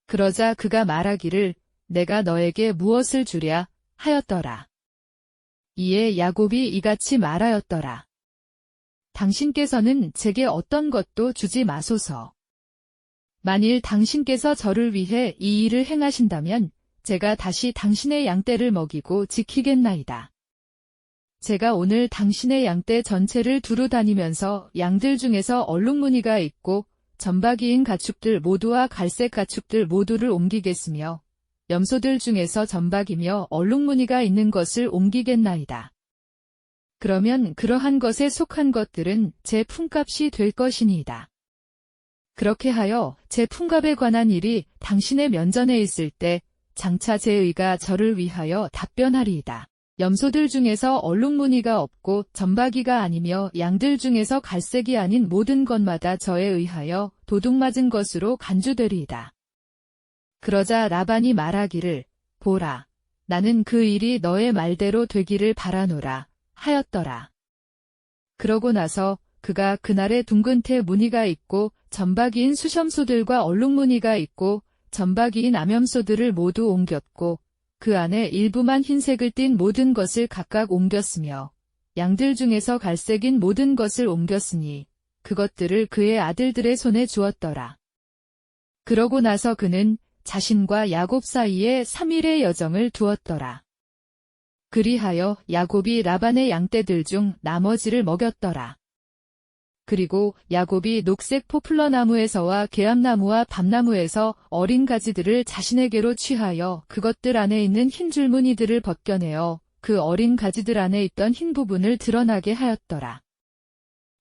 그러자 그가 말하기를 내가 너에게 무엇을 주랴 하였더라. 이에 야곱이 이같이 말하였더라. 당신께서는 제게 어떤 것도 주지 마소서. 만일 당신께서 저를 위해 이 일을 행하신다면 제가 다시 당신의 양떼를 먹이고 지키겠나이다. 제가 오늘 당신의 양떼 전체를 두루 다니면서 양들 중에서 얼룩무늬가 있고 점박이인 가축들 모두와 갈색 가축들 모두를 옮기겠으며 염소들 중에서 점박이며 얼룩무늬가 있는 것을 옮기겠나이다. 그러면 그러한 것에 속한 것들은 제 품값이 될 것이니이다. 그렇게 하여 제 품값에 관한 일이 당신의 면전에 있을 때 장차 제 의가 저를 위하여 답변하리이다. 염소들 중에서 얼룩무늬가 없고 점박이가 아니며 양들 중에서 갈색이 아닌 모든 것마다 저에 의하여 도둑맞은 것으로 간주되리이다. 그러자 라반이 말하기를 보라, 나는 그 일이 너의 말대로 되기를 바라노라 하였더라. 그러고 나서 그가 그날에 둥근 태 무늬가 있고 점박이인 수염소들과 얼룩무늬가 있고 점박이인 암염소들을 모두 옮겼고 그 안에 일부만 흰색을 띤 모든 것을 각각 옮겼으며 양들 중에서 갈색인 모든 것을 옮겼으니 그것들을 그의 아들들의 손에 주었더라. 그러고 나서 그는 자신과 야곱 사이에 3일의 여정을 두었더라. 그리하여 야곱이 라반의 양떼들 중 나머지를 먹였더라. 그리고 야곱이 녹색 포플러나무에서와 계암나무와 밤나무에서 어린 가지들을 자신에게로 취하여 그것들 안에 있는 흰 줄무늬들을 벗겨내어 그 어린 가지들 안에 있던 흰 부분을 드러나게 하였더라.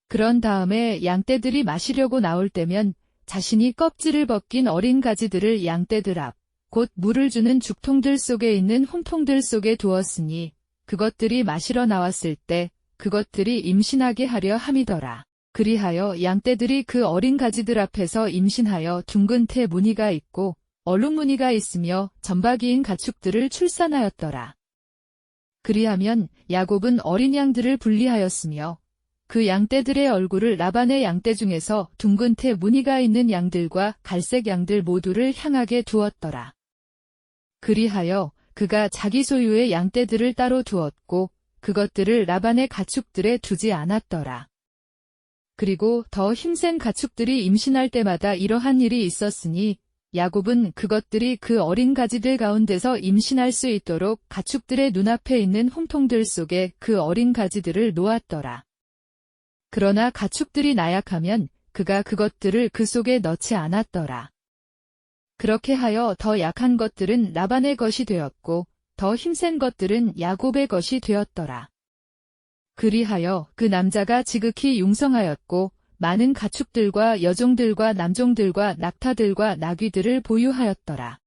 그런 다음에 양떼들이 마시려고 나올 때면 자신이 껍질을 벗긴 어린 가지들을 양떼들 앞, 곧 물을 주는 죽통들 속에 있는 홈통들 속에 두었으니 그것들이 마시러 나왔을 때 그것들이 임신하게 하려 함이더라. 그리하여 양떼들이 그 어린 가지들 앞에서 임신하여 둥근 태 무늬가 있고 얼룩무늬가 있으며 점박이인 가축들을 출산하였더라. 그리하면 야곱은 어린 양들을 분리하였으며 그 양떼들의 얼굴을 라반의 양떼 중에서 둥근 태 무늬가 있는 양들과 갈색 양들 모두를 향하게 두었더라. 그리하여 그가 자기 소유의 양떼들을 따로 두었고 그것들을 라반의 가축들에 두지 않았더라. 그리고 더 힘센 가축들이 임신할 때마다 이러한 일이 있었으니 야곱은 그것들이 그 어린 가지들 가운데서 임신할 수 있도록 가축들의 눈앞에 있는 홈통들 속에 그 어린 가지들을 놓았더라. 그러나 가축들이 나약하면 그가 그것들을 그 속에 넣지 않았더라. 그렇게 하여 더 약한 것들은 라반의 것이 되었고 더 힘센 것들은 야곱의 것이 되었더라. 그리하여 그 남자가 지극히 융성하였고 많은 가축들과 여종들과 남종들과 낙타들과 나귀들을 보유하였더라.